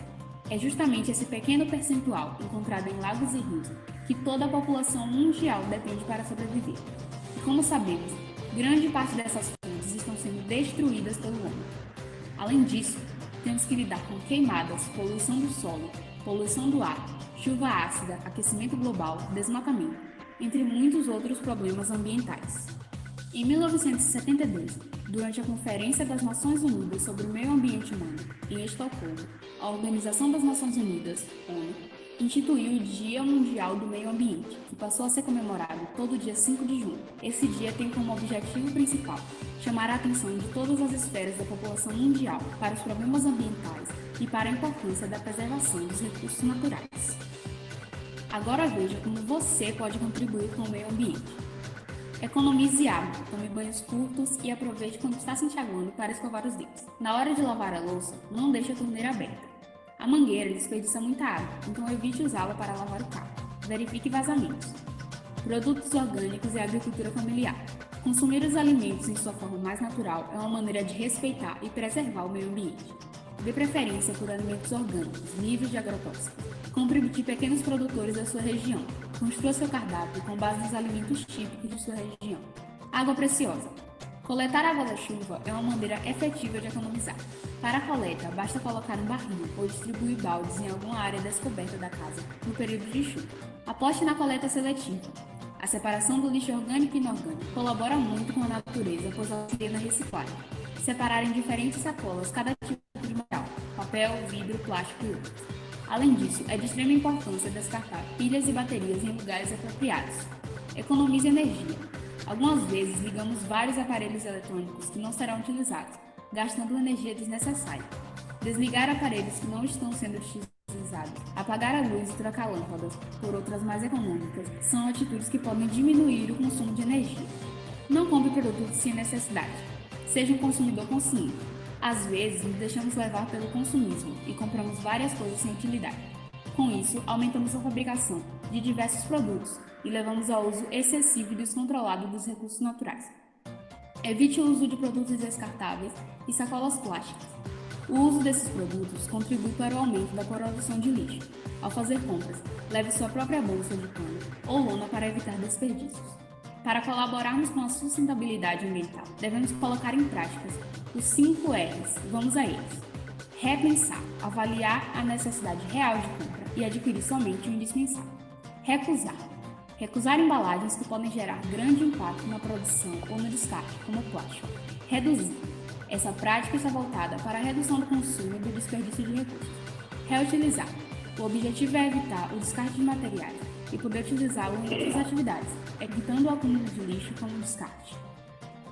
É justamente esse pequeno percentual encontrado em lagos e rios que toda a população mundial depende para sobreviver. E como sabemos, grande parte dessas fontes estão sendo destruídas pelo homem. Além disso, temos que lidar com queimadas, poluição do solo, poluição do ar, chuva ácida, aquecimento global, desmatamento, entre muitos outros problemas ambientais. Em 1972, durante a Conferência das Nações Unidas sobre o Meio Ambiente Humano, em Estocolmo, a Organização das Nações Unidas, ONU, instituiu o Dia Mundial do Meio Ambiente, que passou a ser comemorado todo dia 5 de junho. Esse dia tem como objetivo principal chamar a atenção de todas as esferas da população mundial para os problemas ambientais e para a importância da preservação dos recursos naturais. Agora veja como você pode contribuir com o meio ambiente. Economize água, tome banhos curtos e aproveite quando está se enxaguando para escovar os dedos. Na hora de lavar a louça, não deixe a torneira aberta. A mangueira desperdiça muita água, então evite usá-la para lavar o carro. Verifique vazamentos. Produtos orgânicos e agricultura familiar. Consumir os alimentos em sua forma mais natural é uma maneira de respeitar e preservar o meio ambiente. Dê preferência por alimentos orgânicos, livres de agrotóxicos. Compre de pequenos produtores da sua região. Construa seu cardápio com base nos alimentos típicos de sua região. Água preciosa. Coletar água da chuva é uma maneira efetiva de economizar. Para a coleta, basta colocar um barril ou distribuir baldes em alguma área descoberta da casa no período de chuva. Aposte na coleta seletiva. A separação do lixo orgânico e inorgânico colabora muito com a natureza, pois auxilia na reciclagem. Separar em diferentes sacolas cada tipo de material, papel, vidro, plástico e outros. Além disso, é de extrema importância descartar pilhas e baterias em lugares apropriados. Economize energia. Algumas vezes ligamos vários aparelhos eletrônicos que não serão utilizados, gastando energia desnecessária. Desligar aparelhos que não estão sendo utilizados, apagar a luz e trocar lâmpadas por outras mais econômicas são atitudes que podem diminuir o consumo de energia. Não compre produtos sem necessidade. Seja um consumidor consciente. Às vezes, nos deixamos levar pelo consumismo e compramos várias coisas sem utilidade. Com isso, aumentamos a fabricação de diversos produtos e levamos ao uso excessivo e descontrolado dos recursos naturais. Evite o uso de produtos descartáveis e sacolas plásticas. O uso desses produtos contribui para o aumento da produção de lixo. Ao fazer compras, leve sua própria bolsa de pano ou lona para evitar desperdícios. Para colaborarmos com a sustentabilidade ambiental, devemos colocar em prática os 5 R's. Vamos a eles. Repensar, avaliar a necessidade real de compra e adquirir somente o indispensável. Recusar. Recusar embalagens que podem gerar grande impacto na produção ou no descarte, como o plástico. Reduzir. Essa prática está voltada para a redução do consumo e do desperdício de recursos. Reutilizar. O objetivo é evitar o descarte de materiais e poder utilizá-lo em outras atividades, evitando o acúmulo de lixo como descarte.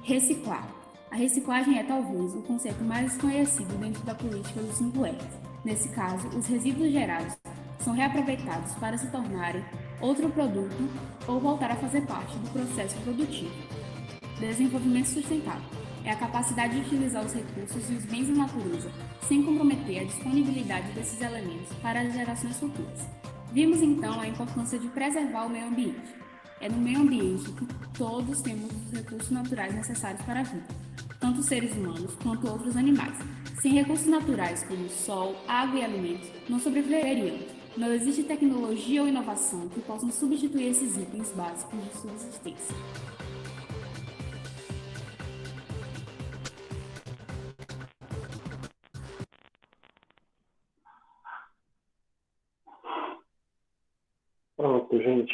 Reciclar. A reciclagem é talvez o conceito mais conhecido dentro da política dos 5 R's. Nesse caso, os resíduos gerados são reaproveitados para se tornarem outro produto ou voltar a fazer parte do processo produtivo. Desenvolvimento sustentável é a capacidade de utilizar os recursos e os bens da natureza sem comprometer a disponibilidade desses elementos para as gerações futuras. Vimos então a importância de preservar o meio ambiente. É no meio ambiente que todos temos os recursos naturais necessários para a vida, tanto os seres humanos quanto outros animais. Sem recursos naturais como sol, água e alimentos, não sobreviveríamos. Não existe tecnologia ou inovação que possam substituir esses itens básicos de subsistência. Pronto, gente.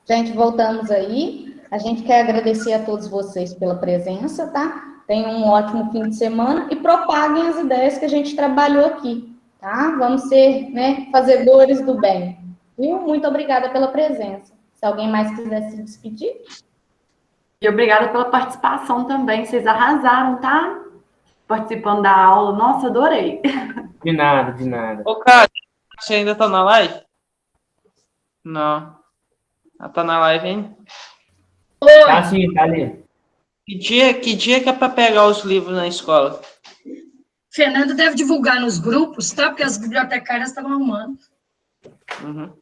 Gente, voltamos aí. A gente quer agradecer a todos vocês pela presença, tá? Tenham um ótimo fim de semana e propaguem as ideias que a gente trabalhou aqui, tá? Vamos ser, né, fazedores do bem. Viu? Muito obrigada pela presença. Se alguém mais quiser se despedir. E obrigada pela participação também. Vocês arrasaram, tá? Participando da aula. Nossa, adorei. De nada, de nada. Ô, cara, você ainda tá na live? Não. Ela tá na live, hein? Tá sim, tá ali. Que dia que é pra pegar os livros na escola? Fernando deve divulgar nos grupos, tá? Porque as bibliotecárias estavam arrumando. Uhum.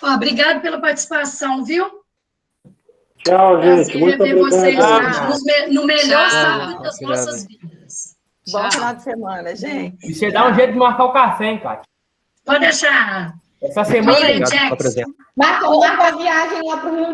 Ó, obrigado pela participação, viu? Tchau, gente. Prazer Muito ver vocês obrigado. no melhor Tchau. sábado das nossas vidas. Bom final de semana, gente. E você dá um jeito de marcar o café, hein, Kátia? Pode deixar. Essa semana aí. Jackson. Marca a viagem lá pro Rio